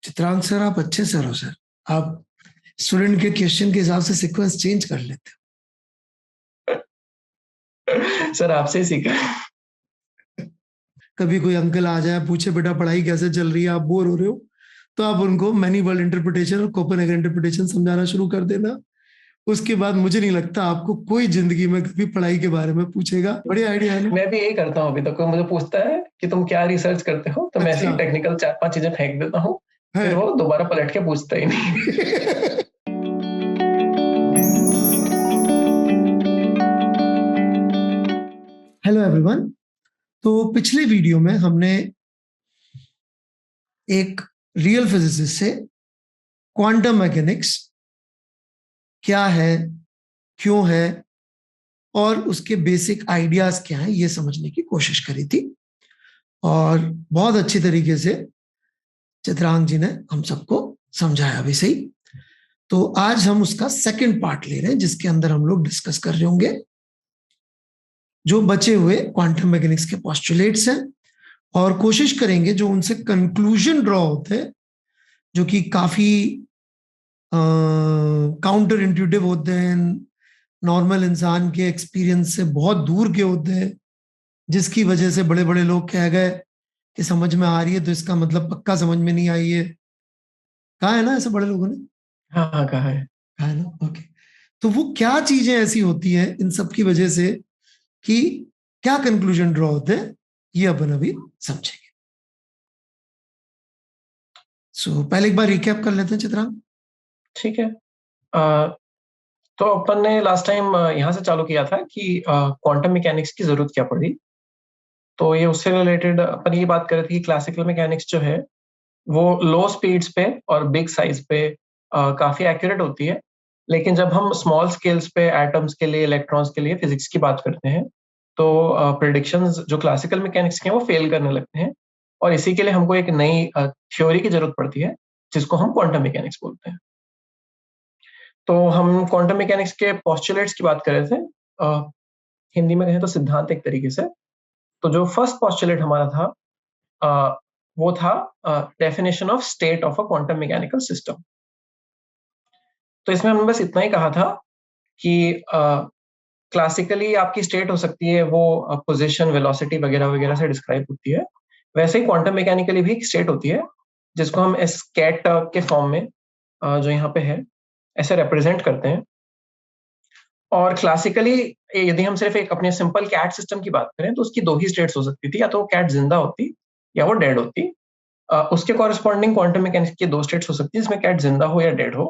Chitrang sir, आप अच्छे sir हो सर। आप स्टूडेंट के क्वेश्चन के हिसाब से सीक्वेंस चेंज कर लेते हो। सर आपसे ही सीखा। कभी कोई अंकल आ जाए पूछे बेटा पढ़ाई कैसे चल रही है, आप बोर हो रहे हो, तो आप उनको मैनी वर्ल्ड इंटरप्रिटेशन और कोपेनहेगन इंटरप्रिटेशन समझाना शुरू कर देना। उसके बाद मुझे नहीं लगता आपको कोई जिंदगी में कभी पढ़ाई के बारे में पूछेगा। बढ़िया आइडिया है ना? मैं भी यही करता हूँ। अभी तक कोई मुझे पूछता है कि तुम क्या रिसर्च करते हो, तो मैं ऐसे ही अच्छा टेक्निकल 4-5 चीजें फेंक देता हूँ, है। फिर वो दोबारा पलट के पूछता ही नहीं। Hello everyone. तो पिछले वीडियो में हमने एक रियल फिजिसिस्ट से क्वांटम मैकेनिक्स क्या है, क्यों है और उसके बेसिक आइडियाज क्या हैं ये समझने की कोशिश करी थी, और बहुत अच्छी तरीके से चित्रांग जी ने हम सबको समझाया भी सही। तो आज हम उसका सेकंड पार्ट ले रहे हैं जिसके अंदर हम लोग डिस्कस कर रहे होंगे जो बचे हुए क्वांटम मैकेनिक्स के पोस्टुलेट्स हैं, और कोशिश करेंगे जो उनसे कंक्लूजन ड्रॉ होते हैं जो कि काफी काउंटर इंट्यूटिव होते हैं, नॉर्मल इंसान के एक्सपीरियंस से बहुत दूर के होते हैं, जिसकी वजह से बड़े बड़े लोग कह गए कि समझ में आ रही है तो इसका मतलब पक्का समझ में नहीं आई है। कहा है ना ऐसे बड़े लोगों ने? हाँ हाँ, कहा है। कहा है ना? ओके। तो वो क्या चीजें ऐसी होती हैं इन सब की वजह से कि क्या कंक्लूजन ड्रॉ होते हैं, ये अपन अभी समझेंगे। पहले एक बार रिकैप कर लेते हैं चित्रांग। ठीक है। तो अपन ने लास्ट टाइम यहाँ से चालू किया था कि क्वांटम मैकेनिक्स की जरूरत क्या पड़ी। तो ये उससे रिलेटेड अपन ये बात कर रहे थे कि क्लासिकल मैकेनिक्स जो है वो लो स्पीड्स पे और बिग साइज पे काफी एक्यूरेट होती है, लेकिन जब हम स्मॉल स्केल्स पे एटम्स के लिए, इलेक्ट्रॉन्स के लिए फिजिक्स की बात करते हैं तो प्रिडिक्शंस जो क्लासिकल मैकेनिक्स के हैं वो फेल करने लगते हैं, और इसी के लिए हमको एक नई थ्योरी की जरूरत पड़ती है जिसको हम क्वांटम मैकेनिक्स बोलते हैं। तो हम क्वांटम मैकेनिक्स के पोस्टुलेट्स की बात कर रहे थे, हिंदी में कहें तो सिद्धांत एक तरीके से। तो जो फर्स्ट पोस्टुलेट हमारा था वो था definition of state of a quantum mechanical system. तो इसमें हमने बस इतना ही कहा था कि क्लासिकली आपकी स्टेट हो सकती है वो पोजीशन, वेलोसिटी वगैरह वगैरह से डिस्क्राइब होती है। वैसे ही क्वांटम मैकेनिकली भी एक स्टेट होती है जिसको हम एस कैट के फॉर्म में जो यहाँ पे है ऐसे रिप्रेजेंट करते हैं। और क्लासिकली यदि हम सिर्फ एक अपने सिंपल कैट सिस्टम की बात करें तो उसकी दो ही स्टेट्स हो सकती थी, या तो कैट जिंदा होती या वो डेड होती। उसके कॉरेस्पॉन्डिंग क्वांटम मैकेनिक्स की दो स्टेट्स हो सकती है जिसमें कैट जिंदा हो या डेड हो।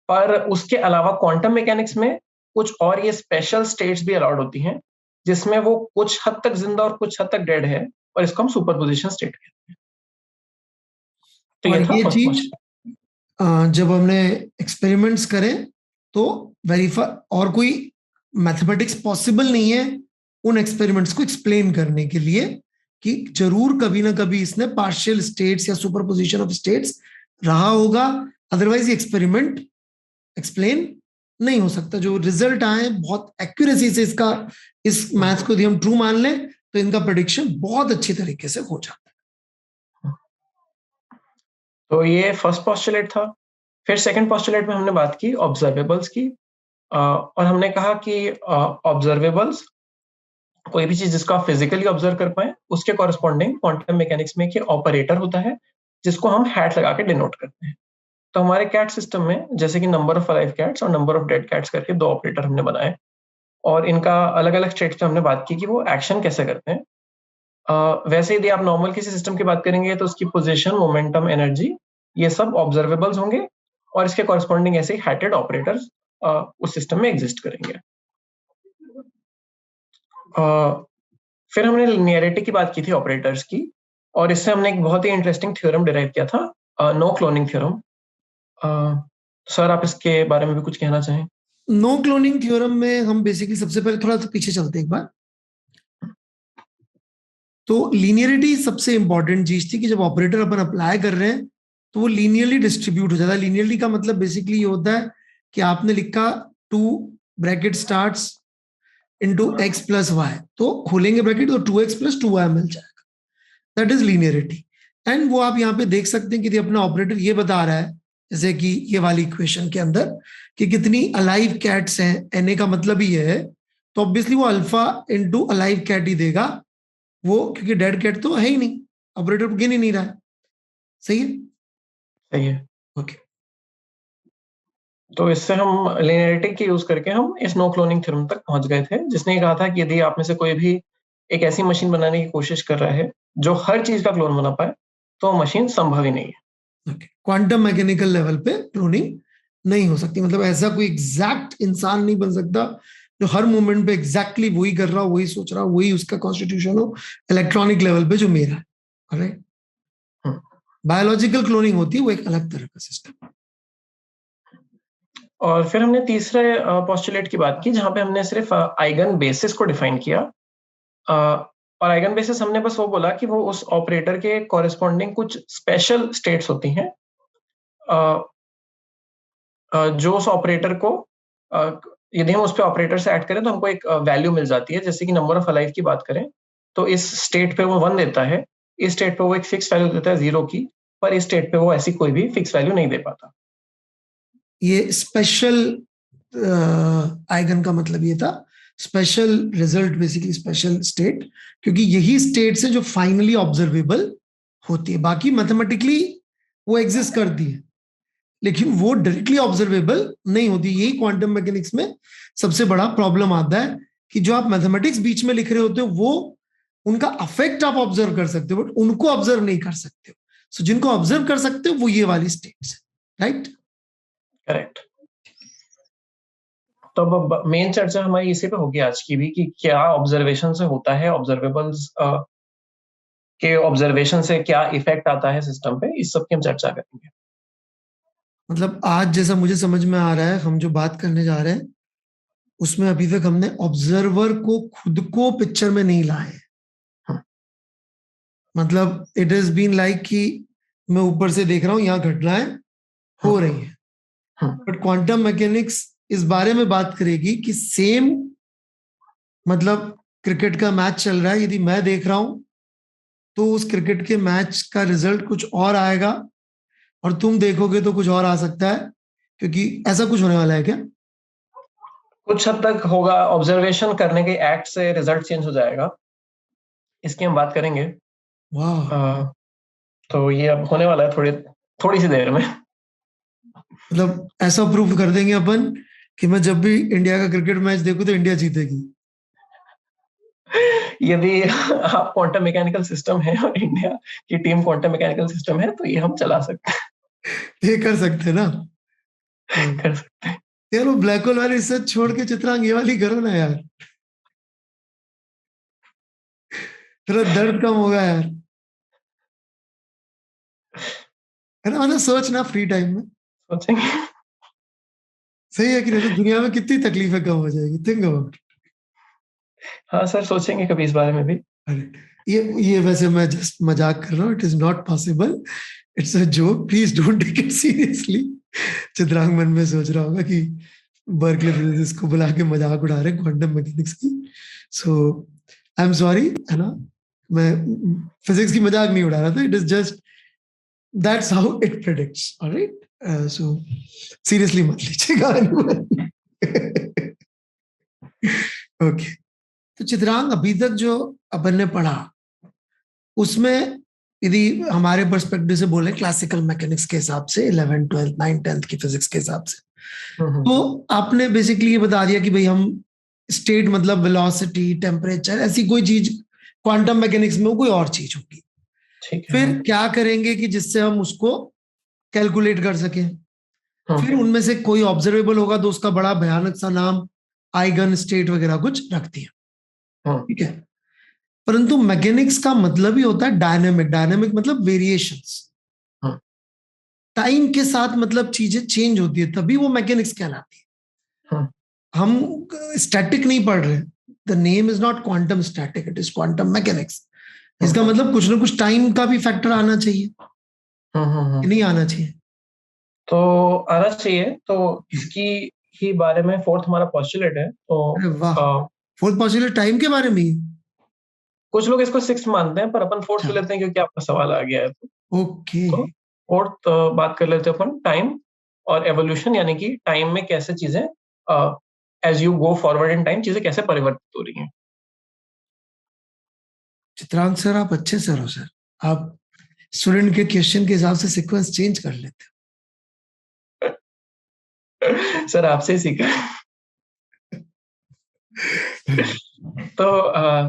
पर उसके अलावा क्वांटम मैकेनिक्स में कुछ और ये स्पेशल स्टेट्स भी अलाउड होती हैं जिसमें वो कुछ हद तक जिंदा और कुछ हद तक डेड है, और इसको हम सुपरपोजिशन स्टेट कहते हैं। तो और ये था ये फर्स्ट चीज क्वेश्चन। जब हमने एक्सपेरिमेंट्स करें तो वेरीफाई, और कोई मैथमेटिक्स पॉसिबल नहीं है उन एक्सपेरिमेंट्स को एक्सप्लेन करने के लिए कि जरूर कभी ना कभी इसने पार्शियल स्टेट्स या सुपरपोजिशन ऑफ स्टेट्स रहा होगा, अदरवाइज ये एक्सपेरिमेंट एक्सप्लेन नहीं हो सकता। जो रिजल्ट आए बहुत एक्यूरेसी से इसका, इस मैथ को यदि हम ट्रू मान लें तो इनका प्रेडिक्शन बहुत अच्छी तरीके से हो जाता है। तो ये फर्स्ट पोस्टुलेट था। फिर सेकंड पोस्टुलेट में हमने बात की ऑब्जर्वेबल्स की, और हमने कहा कि ऑब्जर्वेबल्स कोई भी चीज जिसको आप फिजिकली ऑब्जर्व कर पाए उसके कॉरेस्पॉन्डिंग क्वांटम मैकेनिक्स में एक ऑपरेटर होता है जिसको हम हैट लगा के डिनोट करते हैं। तो हमारे कैट सिस्टम में जैसे कि नंबर ऑफ अलाइव कैट्स और नंबर ऑफ डेड कैट्स करके दो ऑपरेटर हमने बनाए, और इनका अलग अलग स्टेट्स पे हमने बात की कि वो एक्शन कैसे करते हैं। वैसे यदि आप नॉर्मल किसी सिस्टम की बात करेंगे तो उसकी पोजीशन, मोमेंटम, एनर्जी, ये सब ऑब्जर्वेबल्स होंगे, और इसके कॉरेस्पॉन्डिंग ऐसे हैटेड ऑपरेटर्स उस सिस्टम में एग्जिस्ट करेंगे। फिर हमने लिनियरिटी की बात की थी ऑपरेटर्स की, और इससे हमने एक बहुत ही इंटरेस्टिंग थ्योरम डिराइव किया था, नो क्लोनिंग थ्योरम। सर आप इसके बारे में भी कुछ कहना चाहें? नो क्लोनिंग थ्योरम में हम बेसिकली सबसे पहले थोड़ा सा पीछे चलते हैं एक बार। तो लीनियरिटी सबसे इंपॉर्टेंट चीज थी कि जब ऑपरेटर अपन अप्लाई कर रहे हैं तो वो लीनियरली डिस्ट्रीब्यूट हो जाता है। लीनियरली का मतलब बेसिकली ये होता है कि आपने लिखा 2 bracket starts into x plus y, तो खोलेंगे ब्रैकेट तो 2x प्लस 2y मिल जाएगा। That is linearity. एंड वो आप यहाँ पे देख सकते हैं कि अपना ऑपरेटर ये बता रहा है, जैसे कि ये वाली इक्वेशन के अंदर कि कितनी अलाइव कैट्स हैं, एन का मतलब ही है, तो ऑब्वियसली वो अल्फा इंटू अलाइव कैट ही देगा वो, क्योंकि डेड कैट तो है ही नहीं, ऑपरेटर गिन ही नहीं रहा है। सही है, सही है। ओके। तो इससे हम लिनियरिटी की यूज करके हम इस नो क्लोनिंग थ्योरम तक पहुंच गए थे, जिसने कहा था कि यदि आप में से कोई भी एक ऐसी मशीन बनाने की कोशिश कर रहा है जो हर चीज का क्लोन बना पाए, तो मशीन संभव ही नहीं है। क्वांटम मैकेनिकल लेवल पे क्लोनिंग नहीं हो सकती, मतलब ऐसा कोई एग्जैक्ट इंसान नहीं बन सकता जो हर मोमेंट पे एग्जैक्टली वही कर रहा हो, वही सोच रहा हो, वही उसका कॉन्स्टिट्यूशन हो इलेक्ट्रॉनिक लेवल पे जो मेरा है, राइट। बायोलॉजिकल क्लोनिंग होती है, वो एक अलग तरह का सिस्टम। और फिर हमने तीसरे पोस्टुलेट की बात की, जहां पे हमने सिर्फ आइगन बेसिस को डिफाइन किया, और आइगन बेसिस हमने बस वो बोला कि वो उस ऑपरेटर के कॉरेस्पॉन्डिंग कुछ स्पेशल स्टेट्स होती हैं, जो उस ऑपरेटर को यदि हम उस पर ऑपरेटर से ऐड करें तो हमको एक वैल्यू मिल जाती है। जैसे कि नंबर ऑफ अलाइव की बात करें तो इस स्टेट पे वो 1 देता है, इस स्टेट पे वो एक फिक्स वैल्यू देता है 0 की, पर इस स्टेट पे वो ऐसी कोई भी फिक्स वैल्यू नहीं दे पाता। ये स्पेशल आइगन का मतलब ये था, special result, basically special state, क्योंकि यही स्टेट से जो फाइनली ऑब्जर्वेबल होती है, बाकी मैथमेटिकली वो एग्जिस्ट करती है लेकिन वो डायरेक्टली ऑब्जर्वेबल नहीं होती। यही क्वांटम मैकेनिक्स में सबसे बड़ा प्रॉब्लम आता है कि जो आप मैथमेटिक्स बीच में लिख रहे होते हो वो उनका अफेक्ट आप ऑब्जर्व कर सकते हो, बट उनको ऑब्जर्व नहीं कर सकते हो। सो जिनको ऑब्जर्व कर सकते हो वो ये वाली स्टेट्स है, राइट। करेक्ट। तो अब मेन चर्चा हमारी इसी पे होगी आज की भी, कि क्या ऑब्जर्वेशन से होता है, ऑब्जर्वेबल्स के ऑब्जर्वेशन से क्या इफेक्ट आता है सिस्टम पे, इस सब की हम चर्चा करेंगे। मतलब आज जैसा मुझे समझ में आ रहा है, हम जो बात करने जा रहे हैं उसमें अभी तक हमने ऑब्जर्वर को खुद को पिक्चर में नहीं लाए। मतलब इट इज बीन लाइक कि मैं ऊपर से देख रहा हूं, यहां घटनाएं हो रही हैं, बट क्वांटम मैकेनिक्स इस बारे में बात करेगी कि सेम, मतलब क्रिकेट का मैच चल रहा है, यदि मैं देख रहा हूं तो उस क्रिकेट के मैच का रिजल्ट कुछ और आएगा और तुम देखोगे तो कुछ और आ सकता है, क्योंकि ऐसा कुछ होने वाला है क्या? कुछ हद तक होगा, ऑब्जर्वेशन करने के एक्ट से रिजल्ट चेंज हो जाएगा, इसकी हम बात करेंगे। वाह, तो ये अब होने वाला है थोड़ी सी देर में। मतलब ऐसा प्रूव कर देंगे अपन कि मैं जब भी इंडिया का क्रिकेट मैच देखूं तो इंडिया जीतेगी। यदि आप क्वांटम मैकेनिकल सिस्टम है और इंडिया की टीम क्वांटम मैकेनिकल सिस्टम है तो ये हम चला सकते ये कर सकते हैं ना? हैं, कर सकते हैं। यार वो ब्लैक होल वाली रिसर्च छोड़ के चित्रांग ये वाली करो ना यार, थोड़ा दर्द कम होगा यार, है ना? मतलब सोच ना फ्री टाइम में, सोचेंगे। सही है कि नहीं? तो दुनिया में कितनी तकलीफें कम हो जाएगी, थिंक अबाउट। हाँ सर, सोचेंगे कभी इस बारे में भी। अरे ये वैसे मैं जस्ट मजाक कर रहा हूँ, it is not possible, it's a joke, please don't take it seriously. Chitrang मन में सोच रहा होगा कि बर्कले फिजिसिस्ट को बुला के मजाक उड़ा रहे क्वांटम मैकेनिक्स की। सो आई एम सॉरी, है ना, मैं फिजिक्स की मजाक नहीं उड़ा रहा था, it is just that's how it predicts, alright. So seriously मत लीजिएगा। ओके, तो चित्रांग अभी तक जो अपन ने पढ़ा उसमें यदि हमारे पर्सपेक्टिव से बोले क्लासिकल मैकेनिक्स के हिसाब से 11th 12th 9th 10th की फिजिक्स के हिसाब से, तो आपने बेसिकली ये बता दिया कि भाई हम स्टेट मतलब वेलोसिटी, टेम्परेचर, ऐसी कोई चीज क्वांटम मैकेनिक्स में कोई और चीज होगी, फिर क्या करेंगे कि जिससे हम उसको कैलकुलेट कर सकें, फिर उनमें से कोई ऑब्जर्वेबल होगा तो उसका बड़ा भयानक सा नाम आइगन स्टेट वगैरह कुछ रख दिया, ठीक है। परंतु मैकेनिक्स का मतलब ही होता है डायनेमिक, डायनेमिक मतलब वेरिएशंस, टाइम के साथ मतलब चीजें चेंज होती है, तभी वो मैकेनिक्स कहलाती है। हम स्टैटिक नहीं पढ़ रहे, the name is not quantum static, it is quantum mechanics. इसका मतलब कुछ ना कुछ टाइम का भी फैक्टर आना चाहिए, नहीं आना चाहिए? तो आना चाहिए। तो इसकी ही बारे में फोर्थ हमारा पोस्टुलेट है। तो अरे वाह, फोर्थ पोस्टुलेट टाइम के बारे में ही? कुछ लोग इसको सिक्स मानते हैं, पर अपन फोर्थ ले लेते हैं क्योंकि आपका सवाल आ गया है। ओके। तो फोर्थ बात कर लेते हैं अपन टाइम और एवोल्यूशन, यानी कि टाइम में कैसे चीजें as you go forward in time चीजें कैसे परिवर्तित हो रही हैं। चित्रांग सर आप अच्छे सर हो सर, आप स्टूडेंट के क्वेश्चन के हिसाब से सीक्वेंस चेंज कर लेते सर आपसे ही सीखा। तो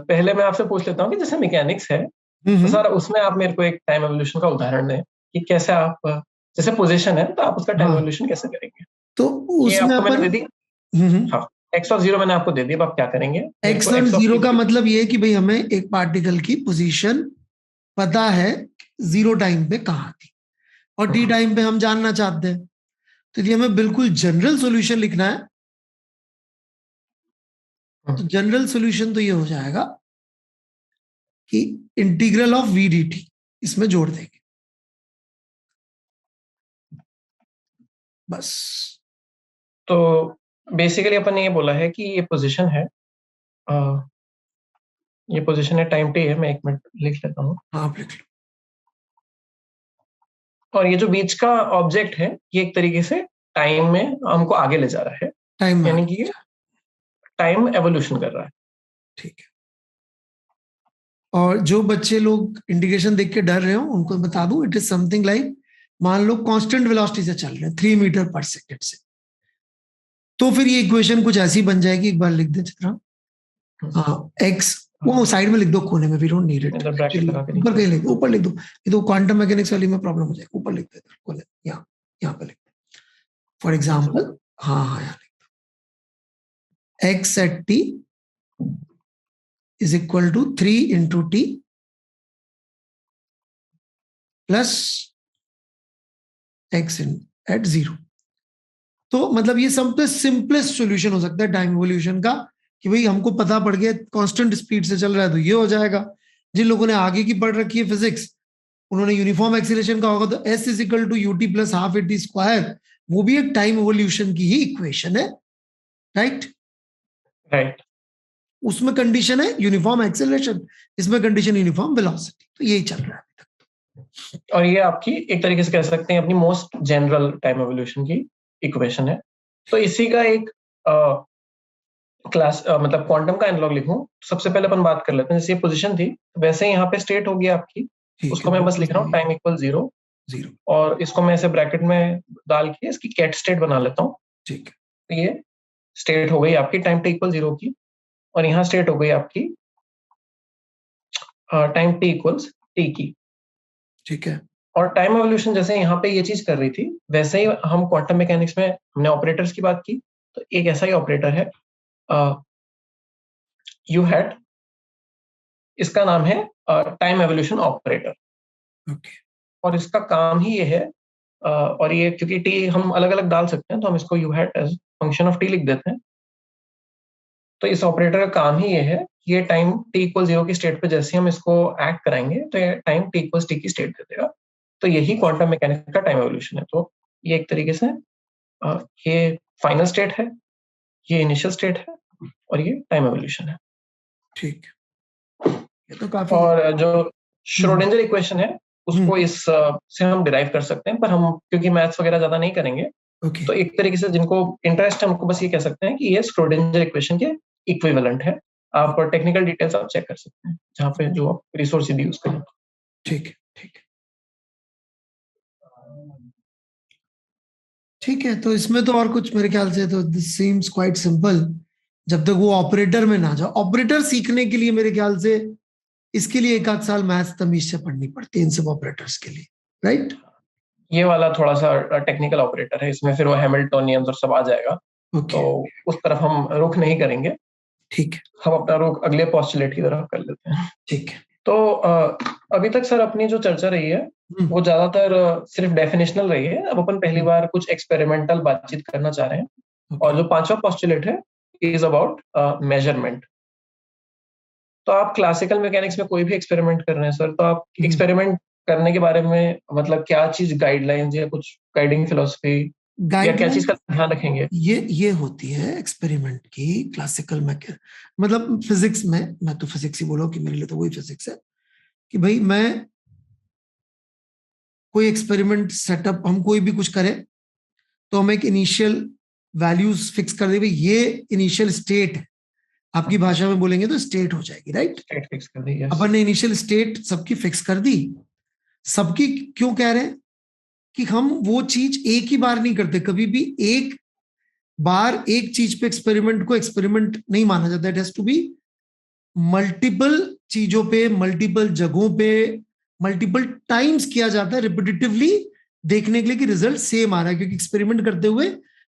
पहले मैं आपसे पूछ लेता हूँ कि जैसे मैकेनिक्स है, तो हो। सर उसमें आप मेरे को एक टाइम एवोल्यूशन का उदाहरण दें कि कैसे आप जैसे पोजीशन है तो आप उसका टाइम हाँ, एवोल्यूशन कैसे करेंगे। तो ये उसमें आपको मैंने अपन दे दी। हाँ, एक्स और जीरो मैंने आपको दे दी, अब आप क्या करेंगे मेरे एक्स को और एक्स ऑफ जीरो टी का दे दीजिए। मतलब ये है कि भाई हमें एक पार्टिकल की पोजीशन पता है जीरो टाइम पे कहाँ थी, और टी टाइम पे हम जानना चाहते हैं। तो यदि हमें बिल्कुल जनरल सॉल्यूशन लिखना है, तो जनरल सॉल्यूशन तो ये हो जाएगा कि integral of v d t इसमें जोड़ देंगे बस। तो बेसिकली अपन ने ये बोला है कि ये पोजीशन है, ये पोजीशन है टाइम टी है, मैं एक मिनट लिख लेता हूँ। हाँ आप लिख लो। और ये जो बीच का ऑब्जेक्ट है ये एक तरीके से टाइम में हमको आगे ले जा रहा है, टाइम में यानी आगे कि ये टाइम एवोल्यूशन कर रहा है। ठीक है। और जो बच्चे लोग इंडिकेशन देख के डर रहे हो उनको बता दूं, इट इज समथिंग लाइक, मान लो कांस्टेंट वेलोसिटी से चल रहे हैं 3 मीटर पर सेकेंड से, तो फिर ये इक्वेशन कुछ ऐसी बन जाएगी, एक बार लिख दे चित्रा। हाँ, एक्स वो साइड में लिख दो कोने में, वी डोंट नीड इट इधर ब्रैकेट एक्चुअली, लगा के ऊपर लिखिए। कहीं लिख दो, ऊपर लिख दो, ये तो क्वांटम मैकेनिक्स वाली में प्रॉब्लम हो जाएगी, ऊपर लिख दो इधर कोने, यहाँ यहाँ पे लिख दो फॉर एग्जाम्पल। हाँ हाँ, यहाँ लिख दो x at t is equal to 3 × t plus x in at zero. तो मतलब ये सबसे सिंपलेस्ट सॉल्यूशन हो सकता है टाइम इवोल्यूशन का, कि भाई हमको पता पड़ गया कांस्टेंट स्पीड से चल रहा है तो ये हो जाएगा। जिन लोगों ने आगे की पढ़ रखी है फिजिक्स, उन्होंने यूनिफॉर्म एक्सीलरेशन का होगा, तो s is equal to u t plus half a t square, वो भी एक टाइम इवोल्यूशन की ही इक्वेशन है, राइट। राइट। उसमें कंडीशन है यूनिफॉर्म एक्सीलरेशन, इसमें कंडीशन यूनिफॉर्म वेलोसिटी, तो यही चल रहा है अभी तक। और ये आपकी एक तरीके से कह सकते हैं अपनी मोस्ट जनरल टाइम एवोल्यूशन की इक्वेशन है। तो इसी का एक क्लास मतलब क्वांटम का एनालॉग लिखूं तो सबसे पहले अपन बात कर लेते हैं, जैसे ये पोजीशन थी वैसे ही यहाँ पे स्टेट होगी आपकी, ठीक है, उसको मैं बस बिल्कुल लिख रहा हूँ सही है। Time equal zero. जीरो। और इसको मैं ऐसे ब्रैकेट में डाल के इसकी कैट स्टेट बना लेता हूँ। ठीक है। तो ये स्टेट हो गई आपकी टाइम टी इक्वल जीरो की, और यहाँ स्टेट हो गई आपकी टाइम टी इक्वल्स टी की। ठीक है। और टाइम एवोल्यूशन जैसे यहाँ पे ये चीज कर रही थी वैसे ही हम क्वांटम मैकेनिक्स में हमने ऑपरेटर्स की बात की, तो एक ऐसा ही ऑपरेटर है यू हैट, इसका नाम है टाइम एवोल्यूशन ऑपरेटर। ओके। और इसका काम ही ये है और ये क्योंकि टी हम अलग अलग डाल सकते हैं तो हम इसको u hat as function of t लिख देते हैं। तो इस ऑपरेटर का काम ही ये है कि ये टाइम टी इक्वल जीरो की स्टेट पे जैसे हम इसको एक्ट कराएंगे तो ये टाइम टी इक्वल टी की स्टेट दे देगा। तो यही क्वांटम मैकेनिक्स का टाइम एवोल्यूशन है। तो ये एक तरीके से ये फाइनल स्टेट है, ये इनिशियल स्टेट है, और ये टाइम एवोल्यूशन है। ठीक, ये तो काफी। और जो श्रोडिंगर इक्वेशन है उसको हम्म। इस से हम डिराइव कर सकते हैं, पर हम क्योंकि मैथ्स वगैरह ज्यादा नहीं करेंगे, ओके। तो एक तरीके से जिनको इंटरेस्ट है उनको बस ये कह सकते हैं कि ये श्रोडिंगर इक्वेशन के इक्विवेलेंट है। आप टेक्निकल डिटेल्स आप चेक कर सकते हैं जहाँ पे जो आप रिसोर्स यदि यूज करें। ठीक है। ठीक है। ठीक है, तो इसमें तो और कुछ मेरे ख्याल से तो दिस सीम्स क्वाइट सिंपल, जब तक वो ऑपरेटर में ना जाओ। ऑपरेटर सीखने के लिए मेरे ख्याल से इसके लिए एक आध साल मैथ्स तमीज से पढ़नी पड़ती है इन सब ऑपरेटर्स के लिए, राइट। ये वाला थोड़ा सा टेक्निकल ऑपरेटर है, इसमें फिर वो हैमिल्टोनियंस और सब आ जाएगा, ओके। तो उस तरफ हम रुख नहीं करेंगे। ठीक है। हम अपना रुख अगले पोस्टुलेट की तरफ कर लेते हैं। ठीक है। तो अभी तक सर अपनी जो चर्चा रही है हम्म। वो ज्यादातर सिर्फ डेफिनेशनल रही है। अब अपन पहली बार कुछ एक्सपेरिमेंटल बातचीत करना चाह रहे हैं। ओके। और जो पांचवा पोस्टुलेट है इज अबाउट मेजरमेंट। तो आप क्लासिकल मैकेनिक्स में कोई भी एक्सपेरिमेंट कर रहे हैं सर, तो आप एक्सपेरिमेंट करने के बारे में मतलब क्या चीज गाइडलाइंस या कुछ गाइडिंग फिलोसफी या क्या चीज गाइडलाइन का ध्यान रखेंगे? ये होती है एक्सपेरिमेंट की क्लासिकल में, मतलब फिजिक्स में, मैं तो फिजिक्स ही बोलो कि मेरे लिए तो वही फिजिक्स है, कि भाई मैं कोई एक्सपेरिमेंट सेटअप, हम कोई भी कुछ करें तो हम एक इनिशियल वैल्यूज फिक्स कर दे, भाई ये इनिशियल स्टेट है, आपकी भाषा में बोलेंगे तो स्टेट हो जाएगी, राइट? स्टेट फिक्स कर दी, यस। अपन ने इनिशियल स्टेट सबकी फिक्स कर दी। सबकी क्यों कह रहे हैं कि हम वो चीज एक ही बार नहीं करते, कभी भी एक बार एक चीज पे एक्सपेरिमेंट को एक्सपेरिमेंट नहीं माना जाता, it has to be multiple चीजों पे, मल्टीपल जगहों पे, मल्टीपल टाइम्स किया जाता है रिपीटेटिवली, देखने के लिए कि रिजल्ट सेम आ रहा है, क्योंकि एक्सपेरिमेंट करते हुए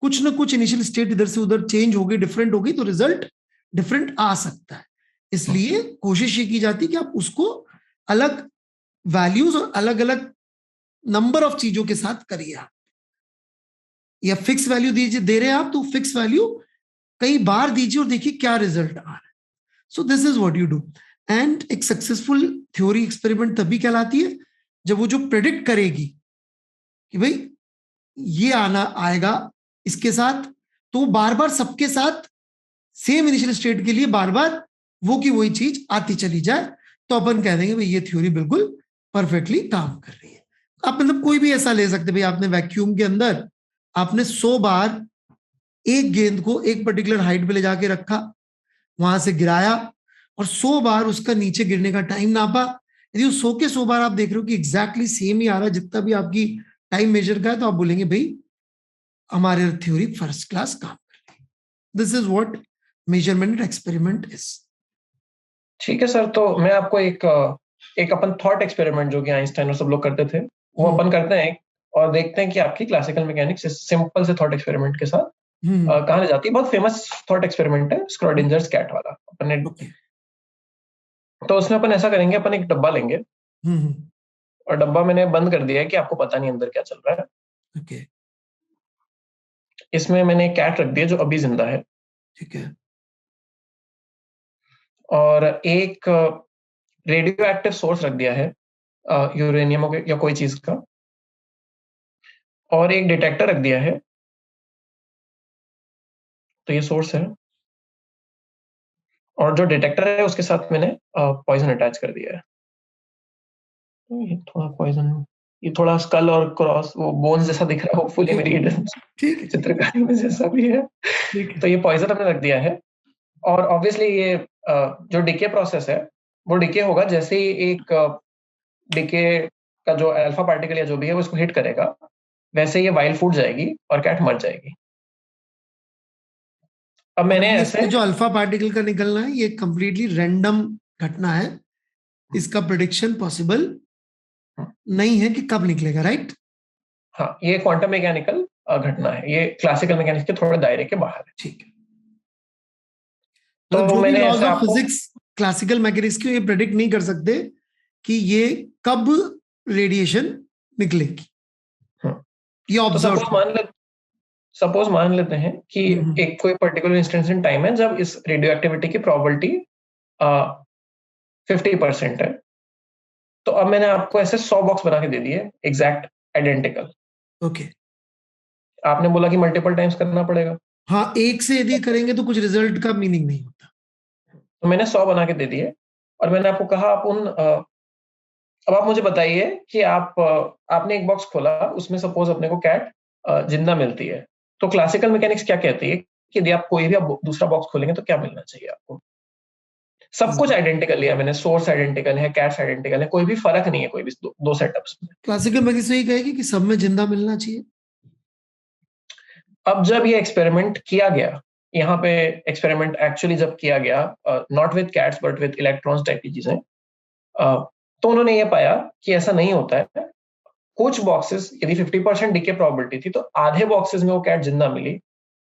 कुछ ना कुछ इनिशियल स्टेट इधर से उधर चेंज हो गई, डिफरेंट हो गई, तो रिजल्ट डिफरेंट आ सकता है। इसलिए कोशिश ये की जाती है कि आप उसको अलग वैल्यूज और अलग अलग नंबर ऑफ चीजों के साथ करिए। आप या फिक्स वैल्यू दीजिए, दे रहे हैं आप तो फिक्स वैल्यू कई बार दीजिए और देखिए क्या रिजल्ट आ रहा है। So this is what you do. And एक सक्सेसफुल थ्योरी एक्सपेरिमेंट तभी कहलाती है जब वो जो प्रेडिक्ट करेगी कि भाई ये आना आएगा इसके साथ, तो बार बार सबके साथ सेम इनिशियल स्टेट के लिए बार बार वो की वही चीज आती चली जाए, तो अपन कह देंगे भाई ये थ्योरी बिल्कुल परफेक्टली काम कर रही है। आप मतलब कोई भी ऐसा ले सकते, भाई आपने वैक्यूम के अंदर आपने 100 बार एक गेंद को एक पर्टिकुलर हाइट पे ले जाके रखा, वहां से गिराया और 100 बार उसका नीचे गिरने का टाइम नापा। यदि उस 100 के 100 बार आप देख रहे हो कि एग्जैक्टली सेम ही आ रहा है जितना भी आपकी टाइम मेजर का है, तो आप बोलेंगे भाई हमारे थ्योरी फर्स्ट क्लास काम कर रही है। This is what measurement experiment is. ठीक है सर, तो मैं आपको एक अपन थॉट एक्सपेरिमेंट जो कि आइंस्टाइन और सब लोग करते थे वो अपन करते हैं और देखते हैं कि आपकी क्लासिकल मैकेनिक्स इस सिंपल से थॉट एक्सपेरिमेंट के साथ कहाँ ले जाती है। बहुत फेमस थॉट एक्सपेरिमेंट है, स्क्रॉडिंजर्स कैट वाला। अपन ने तो उसमें अपन ऐसा करेंगे, अपन एक डब्बा लेंगे और डब्बा मैंने बंद कर दिया है कि आपको पता नहीं अंदर क्या चल रहा है। ओके। इसमें मैंने एक कैट रख दिया जो अभी जिंदा है, ठीक है। और एक रेडियो एक्टिव सोर्स रख दिया है, यूरेनियम या कोई चीज का, और एक डिटेक्टर रख दिया है। तो ये सोर्स है और जो डिटेक्टर है उसके साथ मैंने पॉइजन अटैच कर दिया है। तो ये थोड़ा पॉइजन, ये थोड़ा स्कल और क्रॉस वो बोन्स जैसा दिख रहा है, होपफुली मेरी चित्रकारी में जैसा भी है। तो ये पॉइजन हमने रख दिया है और ऑब्वियसली ये जो डिके प्रोसेस है वो डिके होगा जैसे ही एक डिके का जो अल्फा पार्टिकल या जो भी है वो इसको हिट करेगा, वैसे ये वाइल्ड फूट जाएगी और कैट मर जाएगी। अब मैंने ऐसे जो अल्फा पार्टिकल का निकलना है ये कंप्लीटली रैंडम घटना है, इसका प्रेडिक्शन पॉसिबल नहीं है कि कब निकलेगा, राइट? हाँ, ये क्वांटम मैकेनिकल घटना है, ये क्लासिकल मैकेनिक्स के थोड़े दायरे के बाहर है। ठीक है। तो जो मैंने भी लॉज ऐसे ऑफ फिजिक्स क्लासिकल मैकेनिक्स की ये प्रेडिक्ट नहीं कर सकते कि ये कब रेडिएशन निकलेगी। ये ऑब्जर्व तो सपोज मान लेते हैं कि एक कोई पर्टिकुलर इंस्टेंस इन टाइम है जब इस रेडियो एक्टिविटी की प्रोबेबिलिटी 50% है। तो अब मैंने आपको ऐसे 100 बॉक्स बना के दे दिए एग्जैक्ट आइडेंटिकल। ओके। आपने बोला कि मल्टीपल टाइम्स करना पड़ेगा। हाँ, एक से यदि करेंगे तो कुछ रिजल्ट का मीनिंग नहीं होता। तो मैंने 100 बना के दे दिए और मैंने आपको कहा आप अब आप मुझे बताइए कि आपने एक बॉक्स खोला, उसमें सपोज अपने को कैट जिंदा मिलती है। तो क्लासिकल मैकेनिक्स क्या कहती है कि यदि आप कोई भी दूसरा बॉक्स खोलेंगे तो क्या मिलना चाहिए आपको? सब कुछ आइडेंटिकल लिया मैंने, सोर्स आइडेंटिकल है, कैट्स आइडेंटिकल है, कोई भी फर्क नहीं है कोई भी दो सेटअप्स में। क्लासिकल मैकेनिक्स यही कहेगी कि सब में जिंदा मिलना चाहिए। अब जब ये एक्सपेरिमेंट किया गया, यहाँ पे एक्सपेरिमेंट एक्चुअली जब किया गया, not with cats but with electrons type की चीजें, तो उन्होंने ये पाया कि ऐसा नहीं होता है। कुछ बॉक्सेस यदि 50% डीके प्रोबेबिलिटी थी तो आधे बॉक्सेस में वो कैट जिंदा मिली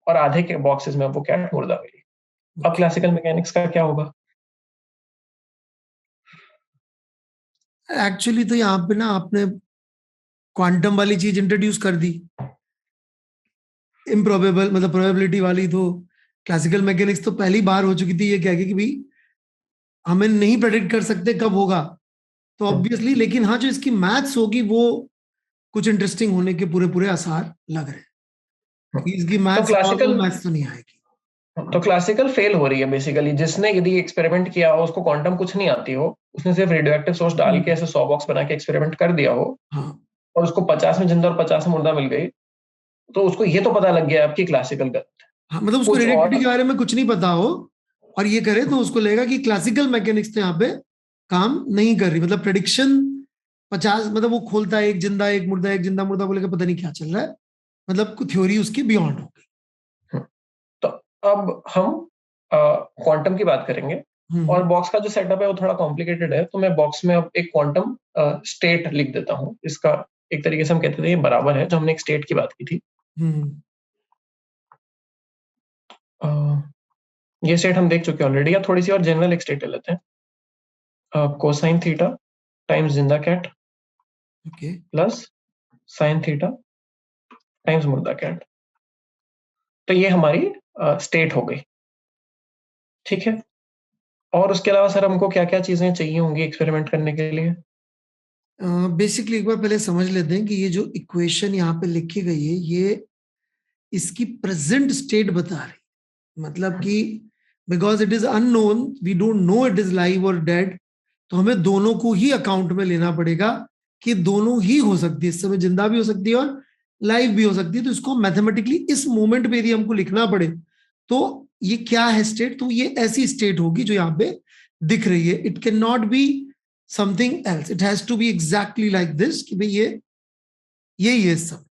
और आधे के बॉक्सेस में वो कैट मुर्दा मिली। अब क्लासिकल मैकेनिक्स का क्या होगा? एक्चुअली तो यहाँ पे ना आपने क्वांटम वाली चीज इंट्रोड्यूस कर दी, इम्प्रोबेबल मतलब प्रोबेबिलिटी वाली। तो क्लासिकल मैकेनिक्स तो पहली बार हो चुकी थी ये कह के कि भाई हमें नहीं प्रेडिक्ट कर सकते कब होगा, तो ऑब्वियसली। लेकिन हाँ, जो इसकी मैथ्स होगी वो कुछ इंटरेस्टिंग होने के पूरे पूरे आसार लग रहे हैं। इसकी मैथ्स तो नहीं आएगी। तो क्लासिकल फेल हो रही है बेसिकली। जिसने यदि एक्सपेरिमेंट किया हो, उसको क्वांटम कुछ नहीं आती हो, उसने सिर्फ रेडियोएक्टिव सोर्स डाल के ऐसे 100 बॉक्स बना के एक्सपेरिमेंट कर दिया हो, हाँ, और उसको 50 में जिंदा और 50 में मुर्दा मिल गई, तो उसको ये तो पता लग गया आपकी क्लासिकल गलत है। हाँ, मतलब उसको कुछ रिलेटिविटी और के बारे में कुछ नहीं पता हो और ये करे तो उसको लगेगा कि क्लासिकल मैकेनिक्स तो यहाँ पे काम नहीं कर रही, मतलब प्रेडिक्शन 50, मतलब वो खोलता है एक जिंदा एक मुर्दा, एक जिंदा मुर्दा बोले पता नहीं क्या चल रहा है, मतलब थ्योरी उसकी बियॉन्ड हो गई। तो अब हम क्वांटम की बात करेंगे, और बॉक्स का जो सेटअप है वो थोड़ा कॉम्प्लिकेटेड है, तो मैं बॉक्स में अब एक क्वांटम स्टेट लिख देता हूँ। इसका एक तरीके से हम कहते थे ये बराबर है, जो हमने एक स्टेट की बात की थी। ये स्टेट हम देख चुके हैं ऑलरेडी, या थोड़ी सी और जनरल एक स्टेट ले लेते हैं। कोसाइन थीटा टाइम्स जिंदा cat plus sine theta times मुर्दा कैट। तो ये हमारी स्टेट हो गई, ठीक है। और उसके अलावा सर हमको क्या क्या चीजें चाहिए होंगी एक्सपेरिमेंट करने के लिए? बेसिकली एक बार पहले समझ लेते हैं कि ये जो इक्वेशन यहाँ पे लिखी गई है ये इसकी प्रेजेंट स्टेट बता रही, मतलब कि because it is unknown, we don't know it is live और डेड, तो हमें दोनों को ही अकाउंट में लेना पड़ेगा कि दोनों ही हो सकती है, इस समय जिंदा भी हो सकती है और लाइव भी हो सकती है। तो इसको मैथमेटिकली इस मोमेंट पे यदि हमको लिखना पड़े तो ये क्या है स्टेट, तो ये ऐसी स्टेट होगी जो यहाँ पे दिख रही है। It can not be something else, it has to be exactly like this कि भाई ये यही है सब।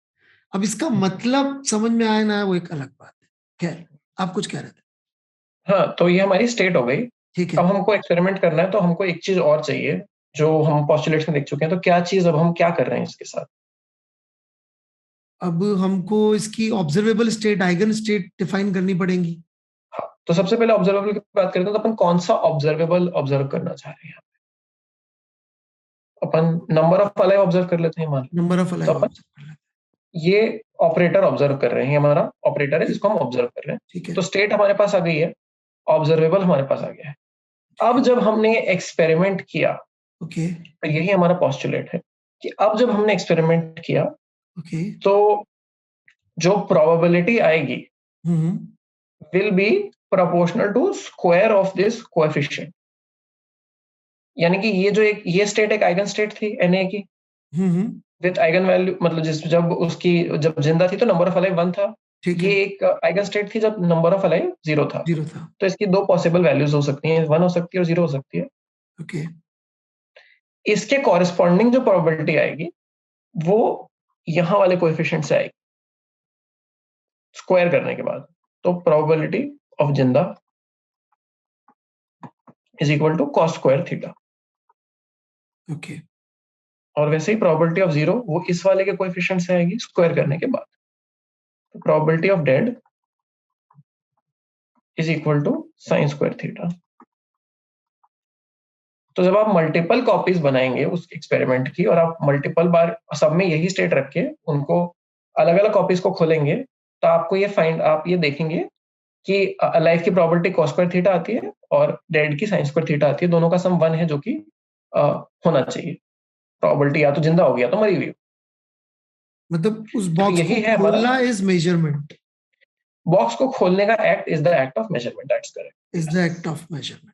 अब इसका मतलब समझ में आया ना वो एक अलग बात है। खैर, आप कुछ कह रहे थे। हाँ, तो ये हमारी स्टेट हो गई। ठीक है, अब हमको एक्सपेरिमेंट करना है, तो हमको एक चीज और चाहिए जो हम पॉस्टुलेट्स में देख चुके हैं। तो क्या चीज अब हम क्या कर रहे हैं इसके साथ? अब हमको इसकी observable state, eigen state define करनी पड़ेंगी। हाँ, तो सबसे पहले ऑब्जर्वेबल की बात करें तो अपन कौन सा ऑब्जर्वेबल ऑब्जर्व करना चाह रहे हैं? अपन नंबर ऑफ अलाइव ऑब्जर्व कर लेते हैं मान लो। नंबर ऑफ तो अलाइव अपन ऑब्जर्व कर लेते ये ऑपरेटर ऑब्जर्व कर रहे हैं, हमारा ऑपरेटर है हैं। जिसको हम ऑब्जर्व कर रहे हैं। ठीक है, तो स्टेट हमारे पास आ गई है, ऑब्जर्वेबल हमारे पास आ गया है। ठीक अब है। जब हमने एक्सपेरिमेंट किया, ओके, तो यही हमारा पॉस्टुलेट है कि अब जब हमने एक्सपेरिमेंट किया ओके। तो जो प्रोबेबिलिटी आएगी हम्म, will be proportional to square of this coefficient। यानी कि ये जो ये स्टेट एक आइगन स्टेट थी Na की, हम्म। विद आइगन वैल्यू, मतलब जब जिंदा थी तो नंबर ऑफ अलाइव 1 था। ठीक ये है, एक आइगन स्टेट थी जब नंबर ऑफ अलाइव 0 था। 0 था। तो इसकी दो पॉसिबल वैल्यूज हो सकती हैं, 1 हो सकती है और 0 हो सकती है। ओके, इसके कॉरेस्पॉन्डिंग जो प्रोबेबिलिटी आएगी वो यहाँ वाले कोएफिशिएंट से आएगी स्क्वायर करने के बाद। तो प्रोबेबिलिटी ऑफ जिंदा is equal to cos square theta. Okay. और वैसे ही प्रोबेबिलिटी ऑफ 0 वो इस वाले के कोएफिशिएंट से आएगी स्क्वायर करने के बाद। तो probability of dead is equal to sine square theta. तो जब आप मल्टीपल कॉपीज बनाएंगे उस एक्सपेरिमेंट की, और आप मल्टीपल बार सब में यही स्टेट रख के उनको अलग अलग कॉपीज को खोलेंगे, तो आपको आप ये देखेंगे कि लाइफ की प्रोबेबिलिटी कॉस स्क्वायर थीटा आती है और डेड की साइन स्क्वायर थीटा आती है। दोनों का सम 1 है, जो कि होना चाहिए। प्रोबेबिलिटी या तो जिंदा होगी या तो मरी हुई। मतलब उस तो बॉक्स को यही है हमारा खोलना इज मेजरमेंट, बॉक्स को खोलने का act is the act of measurement. That's is the correct. Act of measurement.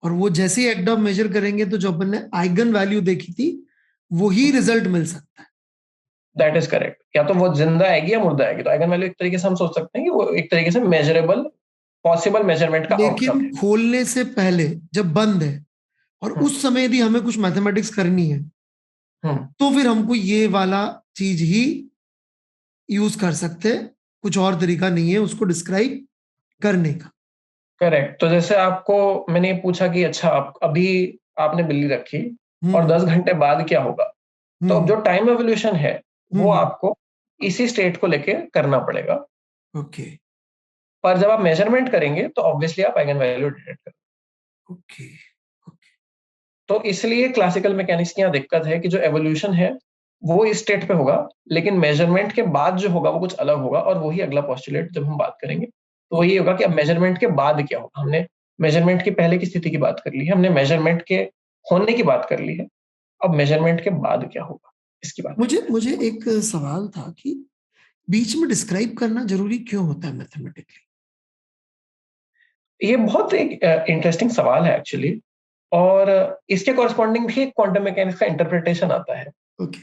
और वो जैसे ही एक्ट ऑफ मेजर करेंगे तो जो अपन ने आइगन वैल्यू देखी थी वही रिजल्ट मिल सकता है। That is correct. या तो वो जिंदा आएगी या मुर्दा आएगी। तो आइगन वैल्यू एक तरीके से हम सोच सकते हैं कि वो एक तरीके से मेजरेबल पॉसिबल मेजरमेंट का आउटकम लेकिन है। खोलने से पहले जब बंद है और हम्म, उस समय यदि हमें कुछ मैथमेटिक्स करनी है हम्म, तो फिर हमको ये वाला चीज ही यूज कर सकते हैं, कुछ और तरीका नहीं है उसको डिस्क्राइब करने का। करेक्ट। तो जैसे आपको मैंने ये पूछा कि अच्छा आप अभी आपने बिल्ली रखी और हम्म, 10 घंटे बाद क्या होगा, तो अब हम्म, जो टाइम एवोल्यूशन है वो हम्म। आपको इसी स्टेट को लेके करना पड़ेगा। ओके, पर जब आप मेजरमेंट करेंगे तो ऑब्वियसली आप आइगन वैल्यू डिटेक्ट करेंगे। Okay, okay. तो इसलिए क्लासिकल मैकेनिक्स की यहाँ दिक्कत है कि जो एवोल्यूशन है वो इस स्टेट पे होगा, लेकिन मेजरमेंट के बाद जो होगा वो कुछ अलग होगा। और वही अगला पोस्टुलेट जब हम बात करेंगे तो वही होगा कि अब मेजरमेंट के बाद क्या होगा। हमने मेजरमेंट की पहले की स्थिति की बात कर ली है, हमने मेजरमेंट के होने की बात कर ली है। अब मेजरमेंट के बाद क्या होगा इसकी बात मुझे करते मुझे एक सवाल था कि बीच में डिस्क्राइब करना जरूरी क्यों होता है मैथमेटिकली? हैं। ये बहुत एक इंटरेस्टिंग सवाल है एक्चुअली। और इसके कॉरस्पॉन्डिंग भी एक क्वांटम मैकेनिक्स का इंटरप्रिटेशन आता है। ओके,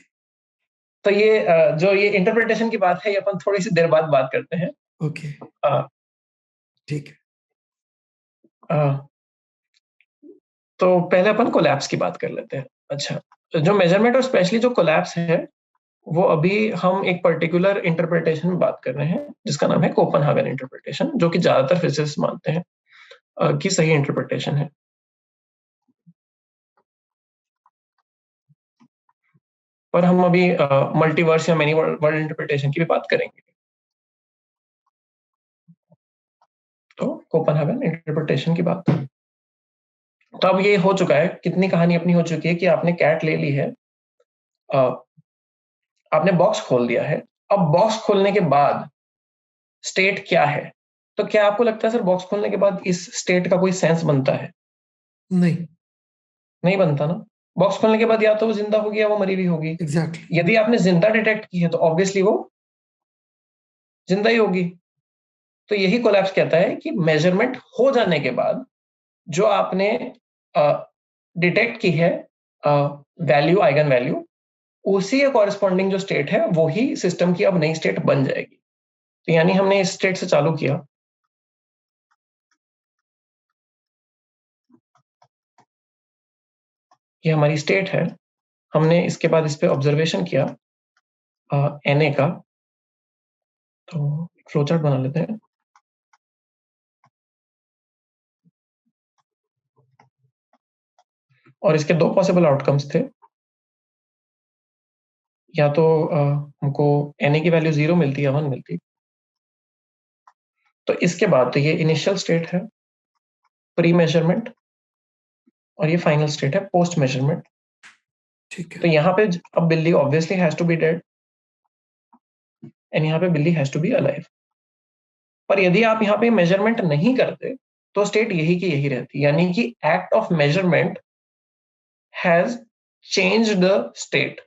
तो ये जो ये इंटरप्रिटेशन की बात है ये अपन थोड़ी सी देर बाद बात करते हैं। ओके, ठीक है। तो पहले अपन कोलैप्स की बात कर लेते हैं। अच्छा, जो मेजरमेंट और स्पेशली जो कोलैप्स है वो अभी हम एक पर्टिकुलर इंटरप्रिटेशन में बात कर रहे हैं जिसका नाम है कोपेनहेगन इंटरप्रिटेशन, जो कि ज्यादातर फिजिसिस्ट मानते हैं कि सही इंटरप्रिटेशन है। पर हम अभी मल्टीवर्स या मेनी वर्ल्ड इंटरप्रिटेशन की भी बात करेंगे। तो कोपेनहेगन इंटरप्रिटेशन की बात, तो अब ये हो चुका है, कितनी कहानी अपनी हो चुकी है कि आपने कैट ले ली है, आपने बॉक्स खोल दिया है। अब बॉक्स खोलने के बाद स्टेट क्या है? तो क्या आपको लगता है सर बॉक्स खोलने के बाद इस स्टेट का कोई सेंस बनता है? नहीं, नहीं बनता ना। बॉक्स खोलने के बाद या तो वो जिंदा होगी या वो मरी हुई होगी। एग्जैक्टली। यदि आपने जिंदा डिटेक्ट की है तो ऑब्वियसली वो जिंदा ही होगी। तो यही कोलैप्स कहता है कि मेजरमेंट हो जाने के बाद जो आपने डिटेक्ट की है वैल्यू, आइगन वैल्यू, उसी के कॉरेस्पॉन्डिंग जो स्टेट है वही सिस्टम की अब नई स्टेट बन जाएगी। तो यानी हमने इस स्टेट से चालू किया, ये हमारी स्टेट है। हमने इसके बाद इस पे ऑब्जर्वेशन किया Na का, तो फ्लोचार्ट बना लेते हैं। और इसके दो पॉसिबल आउटकम्स थे, या तो हमको Na की वैल्यू 0 मिलती या 1 मिलती। तो इसके बाद तो ये इनिशियल स्टेट है प्री मेजरमेंट, और ये फाइनल स्टेट है पोस्ट मेजरमेंट। ठीक है। तो यहाँ पे अब बिल्ली obviously has to be dead and यहाँ पे बिल्ली हैज टू बी अलाइव। पर यदि आप यहाँ पे मेजरमेंट नहीं करते तो स्टेट यही की यही रहती, यानी कि act of measurement has changed the state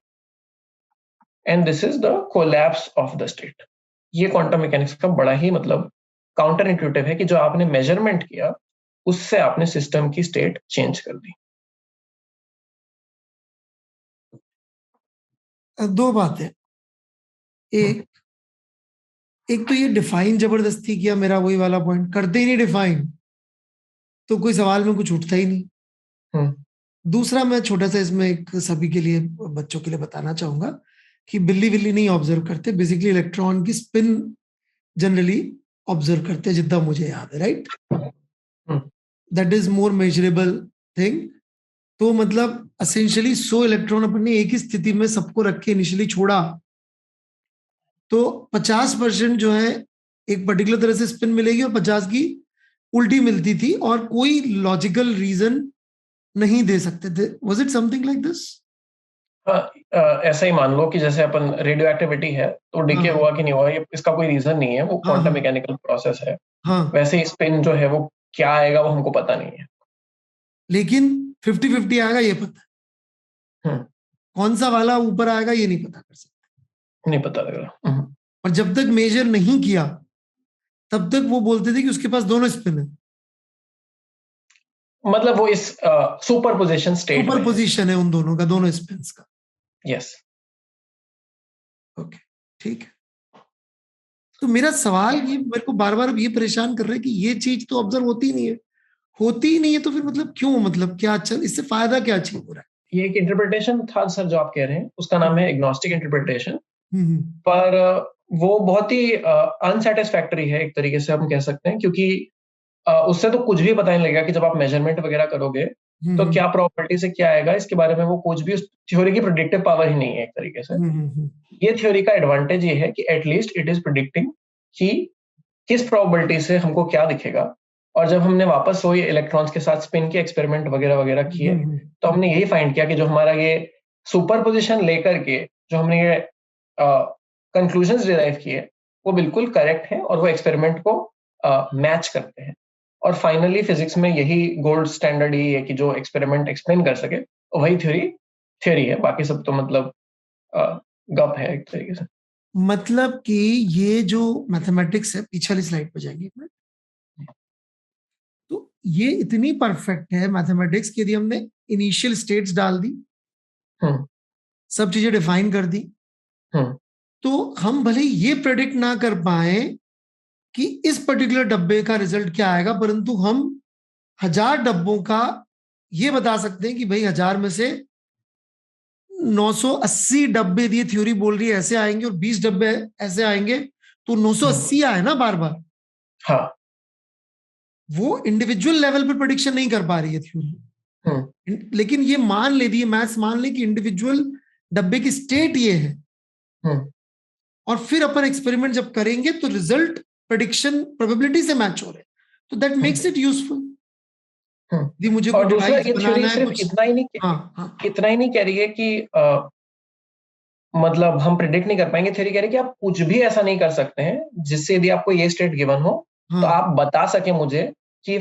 and this is the collapse of the state. ये क्वांटम मैकेनिक्स का बड़ा ही मतलब काउंटर इंट्यूटिव है कि जो आपने मेजरमेंट किया उससे आपने सिस्टम की स्टेट चेंज कर दी। दो बातें। एक एक तो ये डिफाइन जबरदस्ती किया, मेरा वही वाला पॉइंट, करते ही नहीं डिफाइन तो कोई सवाल में कुछ उठता ही नहीं। हम्म, दूसरा, मैं छोटा सा इसमें एक सभी के लिए, बच्चों के लिए बताना चाहूंगा कि बिल्ली बिल्ली नहीं ऑब्जर्व करते, बेसिकली इलेक्ट्रॉन की स्पिन जनरली ऑब्जर्व करते हैं, जितना मुझे याद है, right? Hmm, that is more measurable thing. तो मतलब असेंशियली 100 इलेक्ट्रॉन अपन ने एक ही स्थिति में सबको रख के इनिशियली छोड़ा, तो 50% जो है एक पर्टिकुलर तरह से स्पिन मिलेगी और 50 की उल्टी मिलती थी, और कोई लॉजिकल रीजन नहीं दे सकते थे। Was it something like this? ऐसा ही मान लो कि जैसे अपन रेडियो एक्टिविटी है तो हाँ डिके हाँ हुआ कि नहीं हुआ, ये इसका कोई रीजन नहीं है, वो हाँ क्वांटम हाँ मैकेनिकल प्रोसेस है। हाँ। वैसे ही स्पिन जो है वो क्या आएगा वो हमको पता नहीं है। लेकिन 50-50 आएगा ये पता है, हम्म, कौन सा वाला ऊपर आएगा ये नहीं पता कर सकते। नहीं पता लग रहा। और जब तक मेजर नहीं किया तब तक वो बोलते थे कि उसके पास दोनों स्पिन है, मतलब वो इस सुपर पोजिशन स्टेट सुपर में है। पोजिशन है उन दोनों का, दोनों स्पिन का। यस। ओके, ठीक है। तो मेरा सवाल ये मेरे को बार बार ये परेशान कर रहा है कि ये चीज तो ऑब्जर्व होती ही नहीं है, होती ही नहीं है, तो फिर मतलब क्यों, मतलब क्या चल, इससे फायदा क्या अचीव हो रहा ये एक इंटरप्रिटेशन था सर जो आप कह रहे हैं, उसका है? नाम है एग्नोस्टिक इंटरप्रिटेशन। हम्म पर वो बहुत ही अनसेटिस्फैक्टरी है एक तरीके से हम कह सकते हैं, क्योंकि उससे तो कुछ भी पता नहीं लगेगा कि जब आप मेजरमेंट वगैरह करोगे तो हम्म क्या प्रॉपर्टी से क्या आएगा इसके बारे में वो कुछ भी, उस थ्योरी की प्रिडिक्टिव पावर ही नहीं है एक तरीके से। हम्म ये थ्योरी का एडवांटेज ये है कि एटलीस्ट इट इज प्रिडिक्टिंग कि किस प्रोबेबिलिटी से हमको क्या दिखेगा। और जब हमने वापस वो ये इलेक्ट्रॉन्स के साथ स्पिन के एक्सपेरिमेंट वगैरह वगैरह किए तो हमने यही फाइंड किया कि जो हमारा ये सुपर पोजिशन लेकर के जो हमने ये कंक्लूजन्स डिराइव किए वो बिल्कुल करेक्ट है और वो एक्सपेरिमेंट को मैच करते हैं। और फाइनली फिजिक्स में यही गोल्ड स्टैंडर्ड ही है कि जो एक्सपेरिमेंट एक्सप्लेन कर सके वही थ्योरी थ्योरी है, बाकी सब तो मतलब गप है एक तरीके से। मतलब कि ये जो मैथमेटिक्स है, पीछे वाली स्लाइड पर जाएंगे एक मिनट, तो ये इतनी परफेक्ट है मैथमेटिक्स कि यदि हमने इनिशियल स्टेट्स डाल दी, हम्म, सब चीजें डिफाइन कर दी, हम्म, तो हम भले ये प्रेडिक्ट ना कर पाए कि इस पर्टिकुलर डब्बे का रिजल्ट क्या आएगा, परंतु हम 1000 डब्बों का ये बता सकते हैं कि भाई 1000 में से 980 डब्बे, दिए थ्योरी बोल रही है ऐसे आएंगे और 20 डब्बे ऐसे आएंगे, तो 980 आए ना बार बार। हाँ, वो इंडिविजुअल लेवल पर प्रोडिक्शन नहीं कर पा रही है थ्योरी, लेकिन ये मान ले दी मैथ्स मान ले कि इंडिविजुअल डब्बे की स्टेट ये है, और फिर अपन एक्सपेरिमेंट जब करेंगे तो रिजल्ट प्रेडिक्शन प्रोबेबिलिटी से मैच हो रहे हैं, तो दैट मेक्स इट यूजफुल। यदि मुझे कोई और दूसरा डिवाइस ये थ्योरी बनाना है सिर्फ कुछ। इतना ही नहीं, हाँ इतना ही नहीं कह रही है कि मतलब हम प्रिडिक्ट नहीं कर पाएंगे। थ्योरी कह रही है कि आप कुछ भी ऐसा नहीं कर सकते हैं जिससे यदि आपको ये स्टेट गिवन हो तो हाँ आप बता सके मुझे कि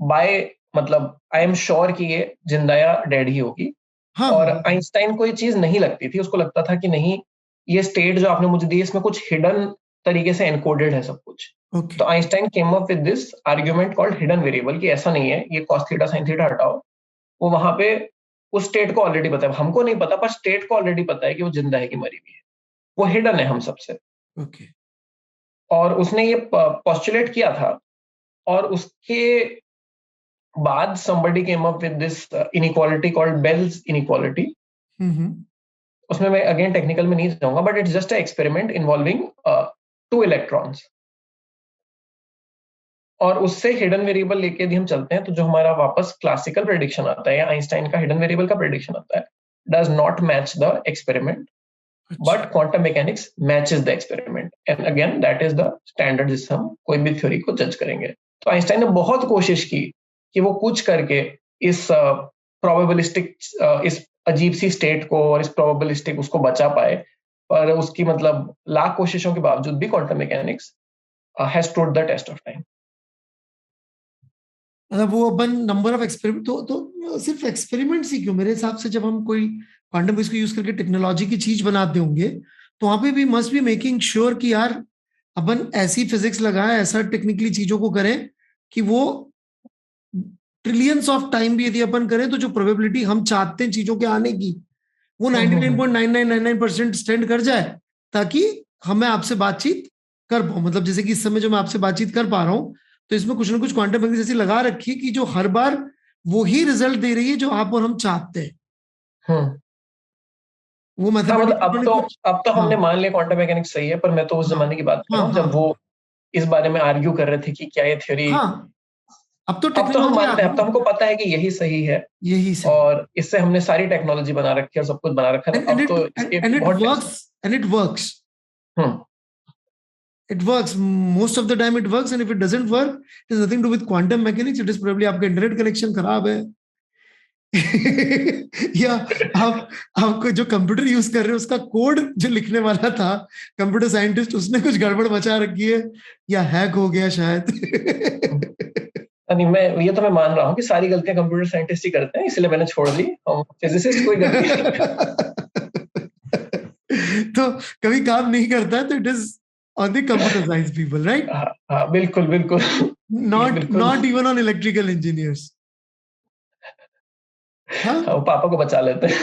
बाय मतलब आई एम श्योर कि ये जिंदा या डेड ही होगी। हाँ और हाँ। आइंस्टाइन को ये चीज नहीं लगती थी, उसको लगता था कि नहीं, ये स्टेट जो आपने मुझे दी इसमें कुछ हिडन तरीके से एनकोडेड है सब कुछ। ओके तो Einstein came up with this argument called hidden variable, कि ऐसा नहीं है, ये कॉस थीटा साइन थीटा हटाओ। वो वहां पे उस स्टेट को ऑलरेडी पता है, हमको नहीं पता, पर स्टेट को ऑलरेडी पता है कि वो जिंदा है कि मरी हुई है, वो हिडन है हम सबसे। ओके। और उसने ये पोस्टुलेट किया था, और उसके बाद somebody came up with this inequality called Bell's inequality। उसमें मैं अगेन टेक्निकल में नहीं जाऊंगा, but it's just a experiment involving 2 electrons. और उससे हिडन वेरिएबल लेके यदि हम चलते हैं तो जो हमारा वापस क्लासिकल प्रेडिक्शन आता है या आइंस्टाइन का हिडन वेरिएबल का प्रेडिक्शन आता है, does not match the experiment, but quantum mechanics matches the experiment, and again that is the standard जिससे हम कोई भी थ्योरी को जज करेंगे। तो आइंस्टाइन ने बहुत कोशिश की कि वो कुछ करके इस प्रोबेबिलिस्टिक इस अजीब सी स्टेट को और इस प्रोबेबिलिस्टिक उसको बचा पाए, पर उसकी मतलब लाख कोशिशों के बावजूद भी quantum mechanics has stood the test of time. मतलब वो अपन नंबर ऑफ एक्सपेरिमेंट, तो सिर्फ एक्सपेरिमेंट्स ही क्यों, मेरे हिसाब से जब हम कोई क्वांटम बेस को यूज करके टेक्नोलॉजी की चीज बनाते होंगे तो वहां पे भी मस्ट बी मेकिंग श्योर कि यार अपन ऐसी फिजिक्स लगाएं, ऐसा टेक्निकली चीजों को करें कि वो ट्रिलियंस ऑफ टाइम भी यदि अपन करें तो जो प्रोबेबिलिटी हम चाहते हैं चीजों के आने की वो 99.9999% स्टैंड कर जाए, ताकि हमें आपसे बातचीत कर पाऊं। मतलब जैसे कि इस समय जो मैं आपसे बातचीत कर पा रहा हूं, तो इसमें कुछ ना कुछ क्वांटम मैकेनिक्स ऐसी लगा रखी है कि जो हर बार वो ही रिजल्ट दे रही है जो आप और हम चाहते हैं। वो हाँ, मतलब मैथमेटिक्स कुछ। अब तो हाँ हमने मान लिया क्वांटम मैकेनिक्स सही है, पर मैं तो उस हाँ जमाने की बात कर हाँ रहा हूँ हाँ जब हाँ वो इस बारे में आर्ग्यू कर रहे थे कि क्या ये थ्योरी। हाँ। अब तो अब तो हम टेक्नोलॉजी आ मानते हैं, गई अब तो ना, हमको पता है कि यही सही है, यही सही। और इससे हमने सारी टेक्नोलॉजी बना रखी है और सब कुछ बना रखा है, तो एंड अब इट तो इसके एंड इट बहुत test. Works, and it works, hmm it works most of the time, it works, and if it doesn't work it has nothing to do with quantum mechanics, it is probably आपका internet connection खराब है या आपको जो computer use कर रहे हो उसका कोड जो लिखने वाला था कंप्यूटर साइंटिस्ट उसने कुछ गड़बड़ मचा रखी है या हैक हो गया शायद नहीं, मैं ये तो मैं मान रहा हूँ कि सारी गलतियां कंप्यूटर साइंटिस्ट ही करते हैं, इसलिए मैंने छोड़ दी, हम फिजिसिस्ट कोई गलती नहीं करते। तो कभी काम नहीं करता है तो it is on the computer science people, right? हाँ हाँ, बिल्कुल बिल्कुल। ये नॉट बिल्कुल। Not even on electrical engineers. हाँ हाँ, वो पापा को बचा लेते हैं।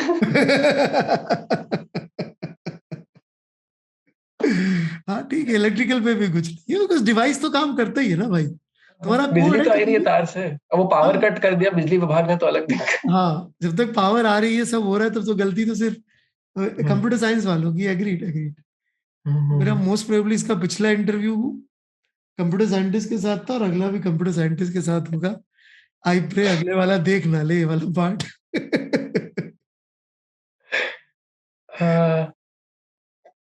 हाँ ठीक है, इलेक्ट्रिकल पे भी कुछ नहीं है, कुछ डिवाइस तो काम करता ही है ना भाई, तुम्हारा बिजली कोड है तो आ ही रही है टेक्निकल। तार से, अब वो पावर हाँ कट कर दिया बिजली विभाग ने तो अलग दिक्कत। हाँ, जब तक पावर आ रही है सब हो रहा है, तब तो गलती तो सिर्फ हम्म, कंप्यूटर साइंस वालों की। Agreed agreed. मेरा हम्म। मोस्ट प्रोबेबली इसका पिछला इंटरव्यू कंप्यूटर साइंटिस्ट के साथ था और अगला भी कंप्यूटर साइंटिस्ट के साथ होगा। आई प्रे अगले वाला देख ना ले ये वाला पार्ट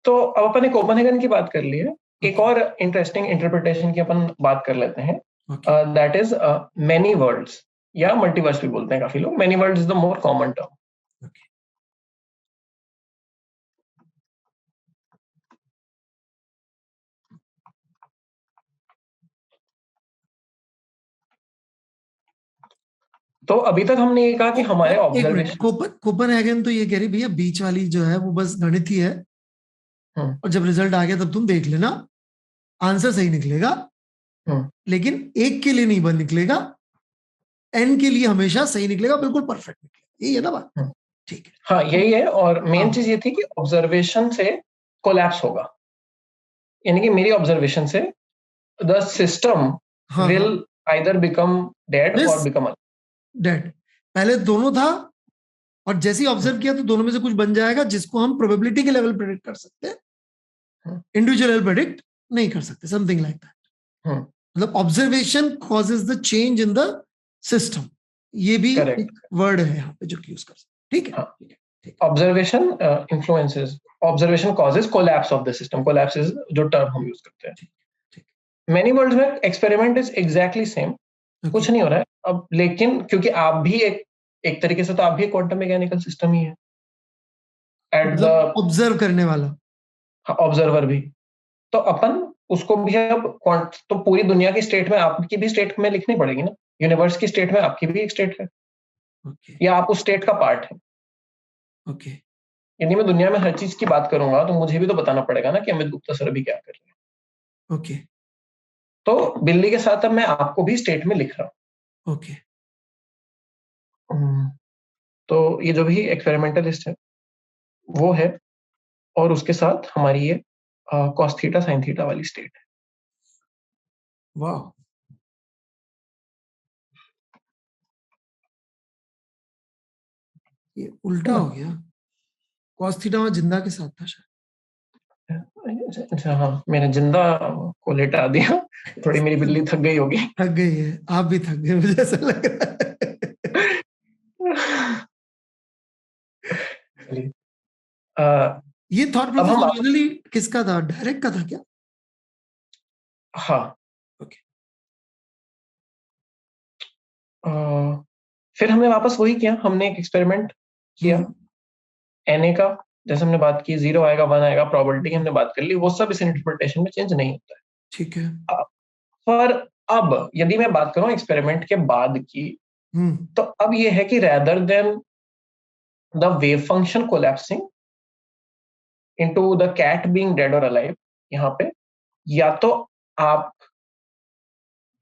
तो अब अपन ने कोपेनहेगन की बात कर ली है, एक और इंटरेस्टिंग इंटरप्रिटेशन की अपन बात कर लेते हैं, okay. That is many world's, या मल्टीवर्स भी बोलते हैं काफी लोग। Many world's is the more common term. तो अभी तक हमने ये कहा कि हमारे एक मिनट, ऑब्जर्वेशन। कोपनहेगन तो ये कह रही भैया बीच वाली जो है वो बस गणित ही है, हम्म और जब रिजल्ट आ गया तब तुम देख लेना, आंसर सही निकलेगा, हम्म लेकिन एक के लिए नहीं बन निकलेगा, एन के लिए हमेशा सही निकलेगा, बिल्कुल परफेक्ट निकलेगा, यही है ना बात? हम्म। ठीक है। हाँ, यही है, और मेन हाँ चीज ये थी कि ऑब्जर्वेशन से कोलैप्स होगा, यानी कि मेरी ऑब्जर्वेशन से द सिस्टम हाँ विल हाँ, आइदर बिकम डेड और दिस बिकम डेड, पहले दोनों था और जैसे ही ऑब्जर्व किया तो दोनों में से कुछ बन जाएगा जिसको हम प्रोबेबिलिटी के लेवल प्रेडिक्ट कर सकते हैं, इंडिविजुअल लेवल प्रेडिक्ट नहीं कर सकते, समथिंग लाइक दैट। मतलब observation causes the change in the system, ये भी करेक्ट। एक वर्ड है यहाँ पे जो यूज कर सकते हैं। ठीक है, हाँ, ठीक है, ठीक है। Observation influences, observation causes collapse of the system, collapse is जो टर्म हम यूज करते हैं। ठीक, ठीक। मेनी वर्ल्ड्स में experiment is exactly same, okay, कुछ नहीं हो रहा है अब, लेकिन क्योंकि आप भी एक एक तरीके से तो आप भी क्वांटम मैकेनिकल सिस्टम ही है एट द मतलब ऑब्जर्व करने वाला। ऑब्जर्वर भी, तो अपन उसको भी अब तो पूरी दुनिया की स्टेट में आपकी भी स्टेट में लिखनी पड़ेगी ना, यूनिवर्स की स्टेट में आपकी भी एक स्टेट है, ओके, या आप उस स्टेट का पार्ट है। ओके, यदि मैं दुनिया में हर चीज की बात करूंगा तो मुझे भी तो बताना पड़ेगा ना कि अमित गुप्ता सर अभी क्या कर रहे हैं। ओके, तो बिल्ली के साथ अब मैं आपको भी स्टेट में लिख रहा ओके। हूँ। तो ये जो भी एक्सपेरिमेंटलिस्ट है वो है, और उसके साथ हमारी ये कॉस थीटा साइन थीटा वाली स्टेट है। वाह, ये है उल्टा ना? हो गया, कॉस थीटा वहां जिंदा के साथ था शायद। अच्छा, हाँ, मैंने जिंदा को लेटा दिया, थोड़ी मेरी बिल्ली थक गई होगी। थक गई है, आप भी थक गए मुझे ऐसा लग रहा है। चलिए, अ, ये थॉट अब प्रोसेस हम ओरिजिनली किसका था, डायरेक्ट का था क्या? हाँ, ओके। फिर हमने वापस वही किया, हमने एक एक्सपेरिमेंट किया हम्म, एन ए का, जैसे हमने बात की 0 आएगा 1 आएगा, प्रोबेबिलिटी की हम्म, हमने बात कर ली, वो सब इस इंटरप्रिटेशन में चेंज नहीं होता ठीक है। है। पर अब यदि मैं बात करूं एक्सपेरिमेंट के बाद की, हम्म, तो अब ये है कि rather than the wave function collapsing into the cat being dead और अलाइव, यहाँ पे या तो आप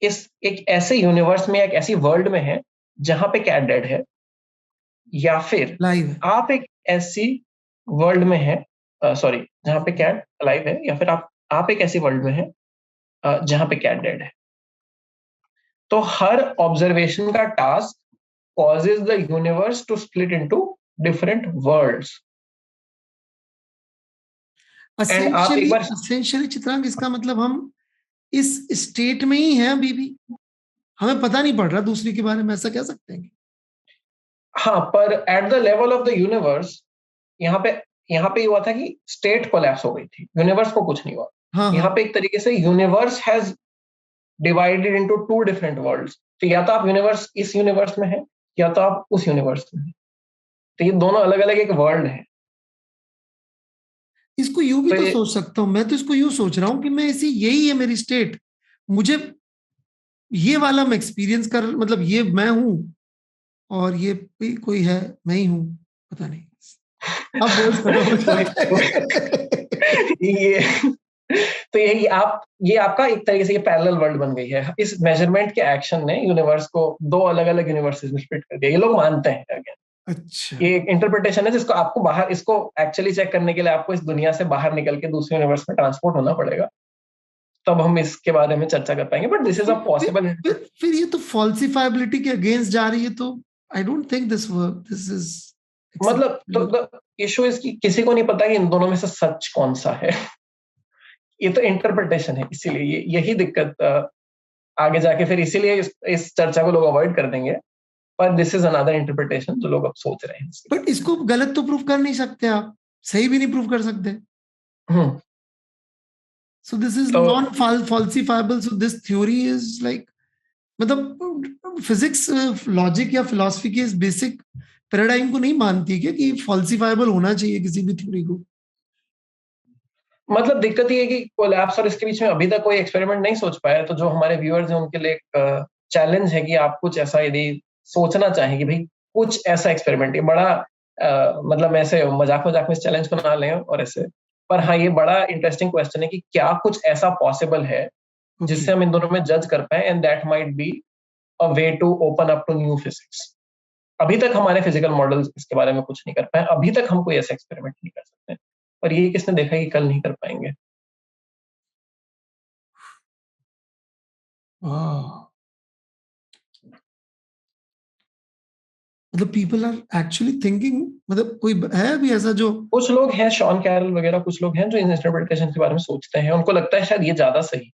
इस एक ऐसे यूनिवर्स में, एक ऐसी वर्ल्ड में है जहां पे कैट डेड है, या फिर लाइव है। आप एक ऐसी वर्ल्ड में है, सॉरी, जहां पे कैट अलाइव है, या फिर आप एक ऐसी वर्ल्ड में है जहां पे कैट डेड है। तो हर ऑब्जर्वेशन का task causes the universe to split into different worlds. And आप एक असेंशियली, बार, असेंशियली चित्रांग, इसका मतलब हम इस स्टेट में ही हैं अभी भी, हमें पता नहीं पड़ रहा दूसरी के बारे में, ऐसा कह सकते हैं? हाँ, पर at the level of the universe, यहाँ पे यहाँ पे हुआ था कि स्टेट कोलैप्स हो गई थी, यूनिवर्स को कुछ नहीं हुआ। हाँ यहाँ हाँ। पे एक तरीके से universe has divided into two different worlds, तो या तो आप यूनिवर्स इस यूनिवर्स में है, या तो आप उस यूनिवर्स में है, तो ये दोनों अलग अलग एक वर्ल्ड है। इसको यूं भी तो तो ये सोच सकता हूं, मैं तो इसको यूं सोच रहा हूं कि मैं इसी, यही है मेरी स्टेट, मुझे ये वाला मैं एक्सपीरियंस कर, मतलब ये मैं हूं और ये भी कोई है, मैं ही हूं, पता नहीं, अब वर्ड्स खत्म हो तो, जाते हैं। ये तो ये आपका एक तरीके से ये पैरेलल वर्ल्ड बन गई है। इस मेजरमेंट के एक्शन ने यूनिवर्स को दो अलग अलग यूनिवर्सेस में स्प्लिट कर दिया, ये लोग मानते हैं अगेन। अच्छा, ये एक इंटरप्रिटेशन है जिसको आपको बाहर, इसको एक्चुअली चेक करने के लिए आपको इस दुनिया से बाहर निकल के दूसरे यूनिवर्स में ट्रांसपोर्ट होना पड़ेगा, तब हम इसके बारे में चर्चा कर पाएंगे, but this is a possible. फिर ये तो फॉल्सिफाइबिलिटी के अगेंस्ट जा रही है, तो I don't think this work, this is मतलब तो एक्सेप्टेबल। द इशू इज कि किसी को नहीं पता कि इन दोनों में से सच कौन सा है। ये तो इंटरप्रिटेशन है, इसीलिए यही दिक्कत आगे जाके फिर इसीलिए इस चर्चा को लोग अवॉइड कर देंगे, पर दिस इज अनदर इंटरप्रिटेशन जो लोग अब सोच रहे हैं इसके बट बारे इसको गलत तो प्रूव कर नहीं सकते आप, सही भी नहीं प्रूव कर सकते, में। सो दिस इज तो non falsifiable, so this theory is like, मतलब फिजिक्स, लॉजिक या फिलॉसफी के इस बेसिक पैराडाइम को नहीं मानती क्या कि फॉल्सिफाइबल होना चाहिए किसी भी थ्योरी को? मतलब दिक्कत ये है कि कोलैप्स और इसके बीच में अभी तक कोई एक्सपेरिमेंट नहीं सोच पाया, तो जो हमारे व्यूअर्स हैं उनके लिए एक चैलेंज है कि आप कुछ ऐसा यदि सोचना चाहें कि भाई कुछ ऐसा एक्सपेरिमेंट, ये बड़ा मतलब ऐसे मजाक मजाक में इस चैलेंज को ना लें और ऐसे, पर हाँ ये बड़ा इंटरेस्टिंग क्वेश्चन है कि क्या कुछ ऐसा पॉसिबल है ओके, जिससे हम इन दोनों में जज कर पाए, and that might be a way to open up to new physics. अभी तक हमारे फिजिकल मॉडल्स इसके बारे में कुछ नहीं कर पाए, अभी तक हम कोई ऐसा एक्सपेरिमेंट नहीं कर सकते, और ये किसने देखा कि कल नहीं कर पाएंगे। मतलब पीपल आर एक्चुअली थिंकिंग, मतलब कोई है अभी ऐसा जो, कुछ लोग हैं, शॉन कैरल वगैरह, कुछ लोग हैं जो इंटरप्रिटेशन के बारे में सोचते हैं, उनको लगता है शायद ये ज्यादा सही,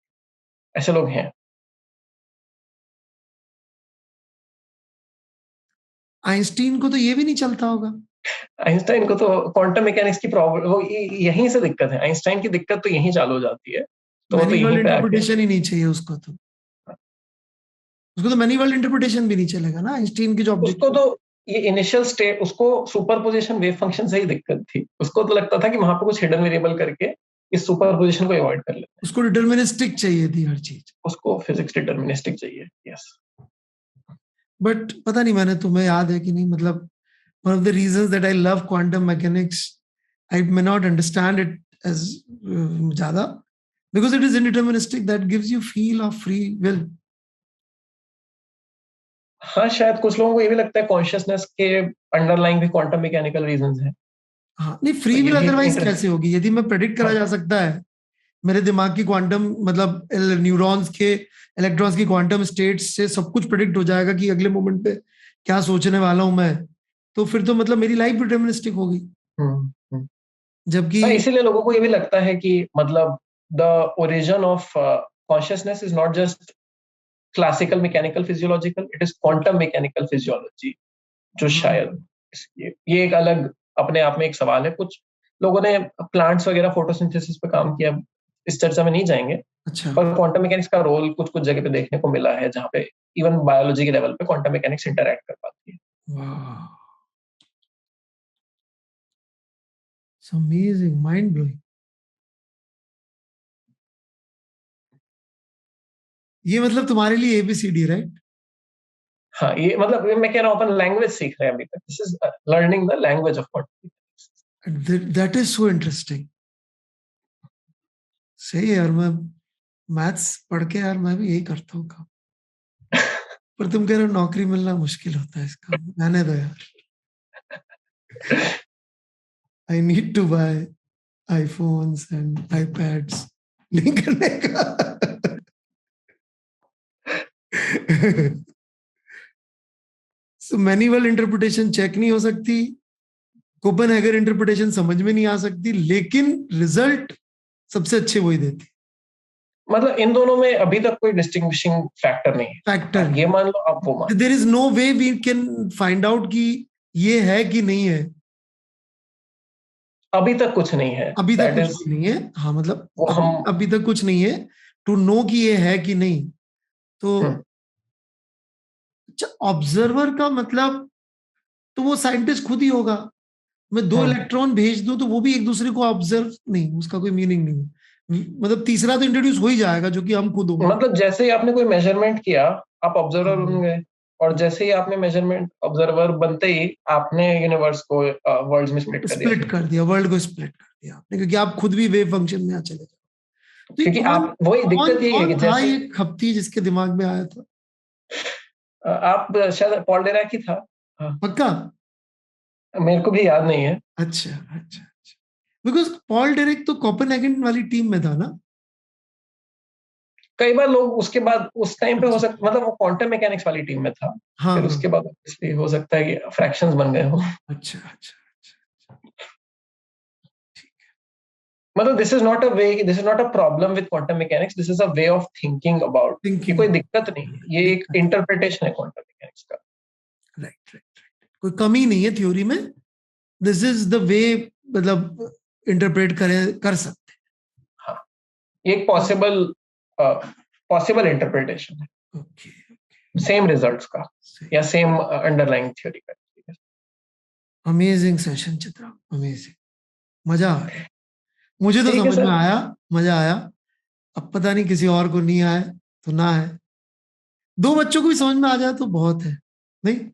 ऐसे लोग हैं। आइंस्टीन को तो ये भी नहीं चलता होगा। आइंस्टाइन को तो क्वांटम मैकेनिक्स की प्रॉब्लम, वो यहीं से दिक्कत है, आइंस्टाइन की दिक्कत तो यहीं चालू हो जाती है, तो वो तो मैनी वर्ल्ड यहीं पे आके। इंटरप्रिटेशन ही नहीं चाहिए उसको तो। उसको तो मैनी वर्ल्ड इंटरप्रिटेशन भी नहीं चलेगा ना, आइंस्टीन की जो उसको ऑब्जेक्टिव। तो ये इनिशियल स्टेट, उसको सुपरपोजिशन वेव फंक्शन से ही दिक्कत थी, उसको तो लगता था कि वहां पे कुछ हिडन वेरिएबल करके इस सुपरपोजिशन को अवॉइड कर लेते हैं। उसको डिटर्मिनिस्टिक चाहिए थी हर चीज। उसको फिजिक्स डिटर्मिनिस्टिक चाहिए, यस। बट पता नहीं, मैंने, तुम्हें याद है कि नहीं, मतलब one of the reasons that I love quantum mechanics, I may not understand it as ज्यादा, because it is indeterministic, that gives you feel of free will. हाँ, शायद कुछ लोगों को ये भी लगता है कॉन्शियसनेस के अंडरलाइंग भी क्वांटम मैकेनिकल रीजंस हैं। हाँ नहीं, तो फ्री ये विल भी एक अदरवाइज इंटरेस्ट। कैसे होगी यदि मैं प्रेडिक्ट करा हाँ, जा सकता है मेरे दिमाग की क्वांटम, मतलब न्यूरॉन्स के इलेक्ट्रॉन्स की क्वांटम स्टेट्स से सब कुछ प्रेडिक्ट हो जाएगा कि अगले मोमेंट पे क्या सोचने वाला हूं मैं, तो फिर तो मतलब मेरी लाइफ डिटर्मिनिस्टिक होगी। हम्म, हम्म। जबकि हाँ, इसीलिए लोगों को ये भी लगता है कि मतलब the origin of consciousness is not just classical mechanical physiological, it is quantum mechanical physiology, जो शायद ये एक अलग अपने आप में एक सवाल है। कुछ लोगों ने प्लांट्स वगैरह फोटोसिंथेसिस पे काम किया, इस चर्चा में नहीं जाएंगे, अच्छा, पर क्वांटम मैकेनिक्स का रोल कुछ कुछ जगह पे देखने को मिला है जहाँ पे इवन बायोलॉजी के लेवल पे क्वांटम मैकेनिक्स इंटरैक्ट कर पाती है। वाह, अमेजिंग, माइंड ब्लोइंग। ये मतलब तुम्हारे लिए एबीसीडी, राइट? हाँ, ये मतलब मैं कह रहा हूँ अपन लैंग्वेज सीख रहे हैं अभी तक, this is learning the language of quantum. That is so interesting. सही है यार, मैं मैथ्स पढ़ के यार मैं भी यही करता हूँ काम। पर तुम कह रहे हो नौकरी मिलना मुश्किल होता है इसका, मैंने दो यार। I need to buy iPhones and iPads, नहीं करने का। सो मैन्युअल इंटरप्रिटेशन चेक नहीं हो सकती, कोपेनहेगर इंटरप्रिटेशन समझ में नहीं आ सकती, लेकिन रिजल्ट सबसे अच्छे वही देती। मतलब इन दोनों में अभी तक कोई डिस्टिंग्विशिंग फैक्टर नहीं है, फैक्टर, आप ये मान लो, आप वो मान लो। There is no way we can find out कि ये है कि नहीं है। अभी तक कुछ नहीं है, अभी तक दैट कुछ इज, भी नहीं है, हाँ मतलब वो अभी हम। अभी तक कुछ नहीं है टू नो कि ये है कि नहीं। तो हम्म, अच्छा, ऑब्जर्वर का मतलब तो वो साइंटिस्ट खुद ही होगा। मैं दो हम्म। इलेक्ट्रॉन भेज दूं तो वो भी एक दूसरे को ऑब्जर्व, नहीं उसका कोई मीनिंग नहीं है। मतलब तीसरा तो इंट्रोड्यूस हो ही जाएगा जो कि हम खुद होंगे। मतलब जैसे ही आपने कोई मेजरमेंट किया, आप ऑब्जर्वर बन हाँ, गए, और जैसे ही आपने मेजरमेंट ऑब्जर्वर बनते ही आपने यूनिवर्स को वर्ल्ड्स में स्प्लिट कर दिया। स्प्लिट कर दिया, वर्ल्ड को स्प्लिट कर दिया आपने, क्योंकि आप खुद भी वेव फंक्शन में आ चले जाओ। तो ये क्योंकि कौन आप, वही कौन दिक्कत यही है कि कौन था जैसे ये खप्ती जिसके दिमाग में आया था? आप शायद पॉल डिराक ही था। हाँ, पक्का? मेरे को भी याद नहीं है। अच्छा अच्छा अच्छा, बिकॉज पॉल डेरेक तो कोपेनहेगन वाली टीम में था ना। कई बार लोग उसके बाद उस टाइम पे हो अच्छा, सकता, मतलब वो क्वांटम मैकेनिक्स वाली टीम में था, हाँ फिर हाँ, उसके बाद इसलिए हो सकता है कि फ्रैक्शंस बन गए हो। अच्छा अच्छा अच्छा, मतलब this is not a problem with quantum mechanics, this is a way of thinking about. ये थिंकिंग, कोई दिक्कत नहीं है, ये एक दिक्कत, इंटरप्रिटेशन है क्वांटम मैकेनिक्स का। राइट राइट, कोई कमी नहीं है थ्योरी में, दिस इज द वे, मतलब इंटरप्रेट कर सकते हाँ, ये एक पॉसिबल इंटरप्रिटेशन है हैं। ओके, सेम रिजल्ट्स का, सही। या सेम अंडरलाइंग थ्योरी का। अमेजिंग सेशन चित्रा, अमेजिंग, मजा आ गया। मुझे तो ठीक है समझ में सर। आया, मजा आया। अब पता नहीं किसी और को नहीं आए तो ना है, दो बच्चों को भी समझ में आ जाए तो बहुत है, नहीं?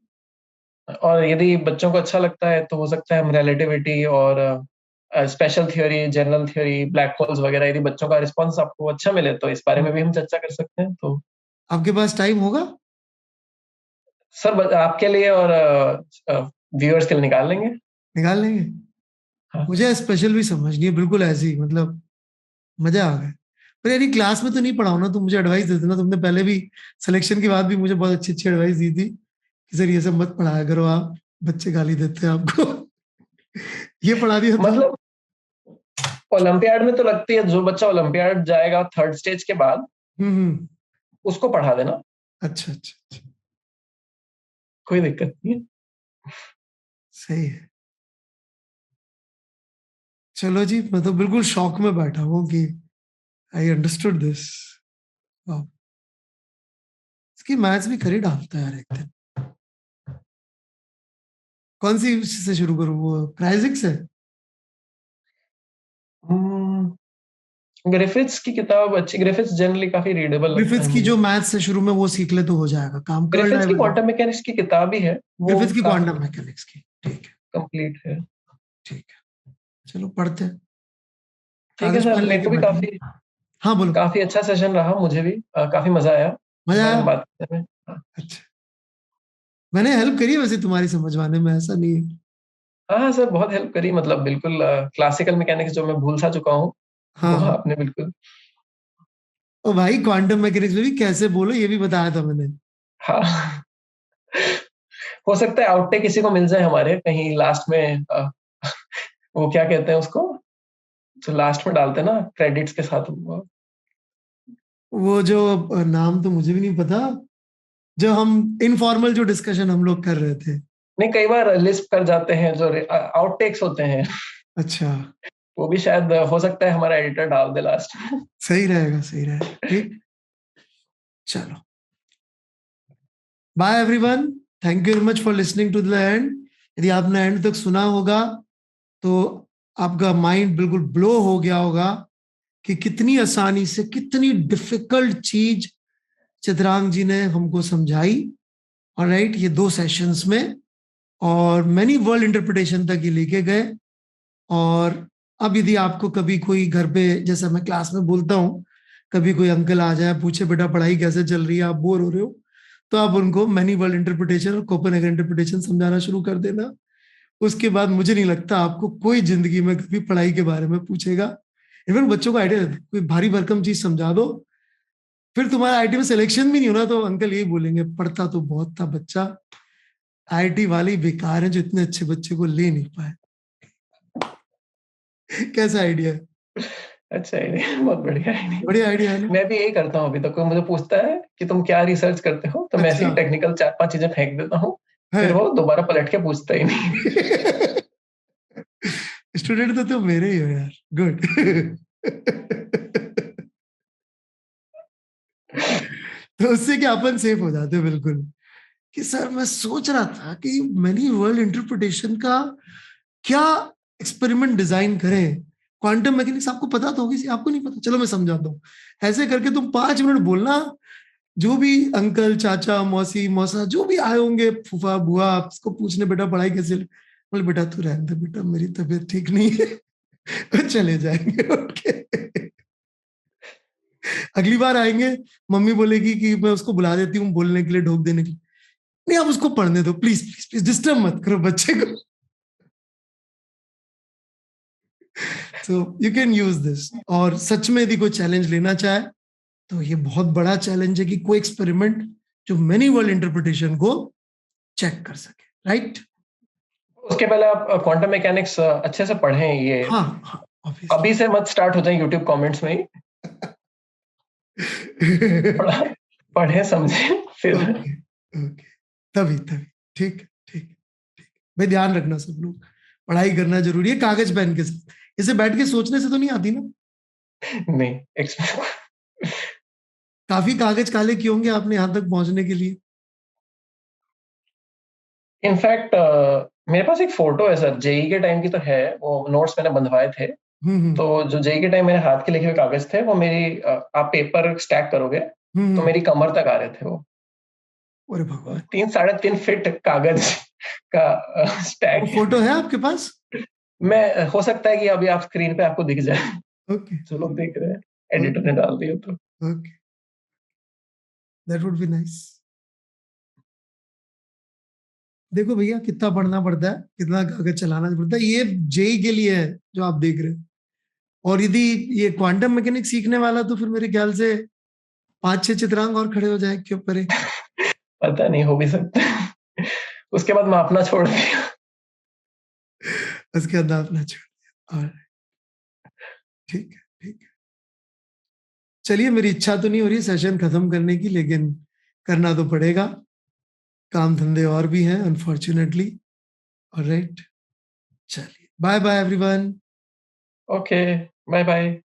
और यदि बच्चों को अच्छा लगता है तो हो सकता है हम रिलेटिविटी और special theory, general theory, black holes वगैरह, यदि बच्चों का रिस्पांस आपको अच्छा मिले तो इस बारे में भी हम चर्चा कर सकते हैं। तो आपके पास टाइम होगा? सर आपके लिए और व्यूअर्स के लिए निकाल लेंगे। निकाल लेंगे। हाँ। मुझे स्पेशल भी समझनी है, बिल्कुल ऐसे ही, मतलब मजा आ गया। पर यानी क्लास में तो नहीं पढ़ाओ ना, तुम मुझे एडवाइस दे देना। तुमने पहले भी सिलेक्शन के बाद भी मुझे बहुत अच्छी अच्छी एडवाइस दी थी कि सर ये सब मत पढ़ाया करो आप, बच्चे गाली देते हैं आपको। ये पढ़ा दिया तो। मतलब ओलंपियाड में तो लगती है, जो बच्चा ओलंपियाड जाएगा थर्ड स्टेज के बाद, हम्म। उसको पढ़ा देना, अच्छा अच्छा अच्छा। कोई दिक्कत नहीं है। सही है। चलो जी, मैं तो बिल्कुल शॉक में बैठा हूँ कि आई अंडरस्टूड दिस। इसकी मैथ्स भी कर ही डालता है यार एक दिन। कौन सी से शुरू करूँ, वो क्राइजिक से? ग्रिफिथ्स की किताब अच्छी, ग्रिफिथ्स जनरली काफी रीडेबल लगता ग्रिफिथ्स है की मुझे। जो मैथ्स से शुरू में वो सीख ले तो हो जाएगा काम, कर्ल ग्रिफिथ्स की डाइवर। क्वांटम मैकेनिक्स की किताब ही है वो, ग्रिफिथ्स की काफी क्वांटम मैकेनिक्स की, ठीक है। कंप्लीट है। ठीक है, चलो पढ़ते हैं। ठीक है कागज सर, पेन मेरे लेके को भी बैठेंगे। काफी हाँ बोलो। काफी अच्छा सेशन रहा, मुझे भी काफी मजा आया इस मजा बारे आया। में बात करने में। हाँ। अच्छा, मैंने हेल्प करी है वैसे तुम्हारी समझवाने में, ऐसा नहीं है। हाँ सर, बहुत हेल्प करी, मतलब बिल्कुल क्लासिकल मैकेनिक्स जो मैं भूल सा चुका हूँ, वो हाँ। आपने बिल्कुल। और भाई क्वांटम मैकेनिक्स में भी कैसे बोलो ये भी बताया था मैंने। हाँ। हो सकता है आउटटेक किसी को मिल जाए हमारे कहीं लास्ट में, वो क्या कहते हैं उसको, जो लास्ट में डालते हैं ना क्रेडिट्स के साथ वो। वो जो नाम तो मुझे भी नहीं पता, जो हम इनफॉर्मल जो डिस्कशन हम लोग कर रहे थे। नहीं, कई बार लिस्ट कर जाते हैं जो आउटटेक्स होते हैं, अच्छा। वो भी शायद हो सकता है हमारा एडिटर डाल दे लास्ट में। सही रहेगा, सही रहेगा, ठीक। चलो, bye everyone. Thank you very much for listening to the end. यदि आपने एंड तक सुना होगा तो आपका माइंड बिल्कुल ब्लो हो गया होगा कि कितनी आसानी से, कितनी डिफिकल्ट चीज चित्रांग जी ने हमको समझाई। और राइट, ये 2 सेशंस में, और मैनी वर्ल्ड इंटरप्रिटेशन तक ये लेके गए। और अब यदि आपको कभी कोई घर पे, जैसा मैं क्लास में बोलता हूँ, कभी कोई अंकल आ जाए पूछे बेटा पढ़ाई कैसे चल रही है, आप बोर हो रहे हो, तो आप उनको मैनी वर्ल्ड इंटरप्रिटेशन और कोपेनहेगन इंटरप्रिटेशन समझाना शुरू कर देना। उसके बाद मुझे नहीं लगता आपको कोई जिंदगी में कभी पढ़ाई के बारे में पूछेगा। इवन बच्चों को आइडिया, कोई भारी भरकम चीज समझा दो, फिर तुम्हारा आईटी में सिलेक्शन भी नहीं होना तो अंकल यही बोलेंगे पढ़ता तो बहुत था बच्चा, आईटी वाले ही बेकार हैं जो इतने अच्छे बच्चे को ले नहीं पाए। कैसा आइडिया है? अच्छा है, बहुत बढ़िया है। बढ़िया आइडिया है ना? मैं भी यही करता हूँ, अभी तक कोई मुझे पूछता है कि तुम क्या रिसर्च करते हो, तो मैं ऐसे अच्छा ही टेक्निकल 4-5 चीजें फेंक देता हूँ, है। फिर वो दोबारा पलट के पूछता ही नहीं। स्टूडेंट तो तुम मेरे ही हो यार, गुड। तो उससे क्या अपन सेफ हो जाते हैं बिल्कुल, कि सर मैं सोच रहा था कि मैनी वर्ल्ड इंटरप्रिटेशन का क्या एक्सपेरिमेंट डिजाइन करें। क्वांटम मैकेनिक्स आपको पता तो होगी, आपको नहीं पता, चलो मैं समझाता हूँ। ऐसे करके तुम 5 मिनट बोलना, जो भी अंकल चाचा मौसी मौसा जो भी आए होंगे, फूफा बुआ, आपको पूछने बेटा पढ़ाई कैसे, बोले बेटा तू रहने दे बेटा, मेरी तबीयत ठीक नहीं है। चले जाएंगे, ओके। अगली बार आएंगे, मम्मी बोलेगी कि मैं उसको बुला देती हूँ बोलने के लिए, ढोक देने के लिए, नहीं आप उसको पढ़ने दो प्लीज प्लीज प्लीज, डिस्टर्ब मत करो बच्चे को। तो यू कैन यूज दिस। और सच में यदि कोई चैलेंज लेना चाहे तो ये बहुत बड़ा चैलेंज है कि कोई एक्सपेरिमेंट जो मेनी वर्ल्ड इंटरप्रिटेशन को चेक कर सके, राइट? उसके पहले आप क्वांटम मैकेनिक्स अच्छे से पढ़ें, ये हाँ हाँ, ऑब्वियसली। अभी से मत स्टार्ट हो जाए यूट्यूब कमेंट्स में ही, थोड़ा पढ़े समझे फिर। ओके ओके, तभी तभी, ठीक ठीक ठीक। भाई ध्यान रखना सब लोग, पढ़ाई करना जरूरी है कागज पेन के साथ, इसे बैठ के सोचने से तो नहीं आती ना। नहीं, काफी कागज काले किए होंगे आपने यहाँ तक पहुंचने के लिए। इनफैक्ट मेरे पास एक फोटो है सर, जेई के टाइम की तो है, वो नोट्स मैंने बंधवाए थे। हम्म। तो जो जेई के टाइम मेरे हाथ के लिखे हुए कागज थे, वो मेरी आप पेपर स्टैक करोगे तो हम्म। मेरी कमर तक आ रहे थे वो। अरे भगवान। 3-3.5 फीट कागज का वो स्टैक। फोटो है आपके पास? मैं हो सकता है कि अभी आप स्क्रीन पे आपको दिख जाए, ओके जो लोग देख रहे हैं, एडिटर ओके ने डाल दिया तो। Okay, that would be nice. देखो भैया कितना पढ़ना पड़ता है, कितना कागज चलाना पड़ता है, ये जेई के लिए है जो आप देख रहे हो। और यदि ये क्वांटम मैकेनिक्स सीखने वाला तो फिर मेरे ख्याल से 5-6 चित्रांग और खड़े हो जाए क्यों परे। पता नहीं, हो भी सकता है। उसके बाद मापना छोड़ दिया। उसके अंदर अपना छोड़ दिया। और ठीक है, ठीक है। चलिए, मेरी इच्छा तो नहीं हो रही सेशन खत्म करने की, लेकिन करना तो पड़ेगा, काम धंधे और भी हैं अनफॉर्चुनेटली। ऑलराइट, चलिए, bye bye everyone. Okay, bye bye.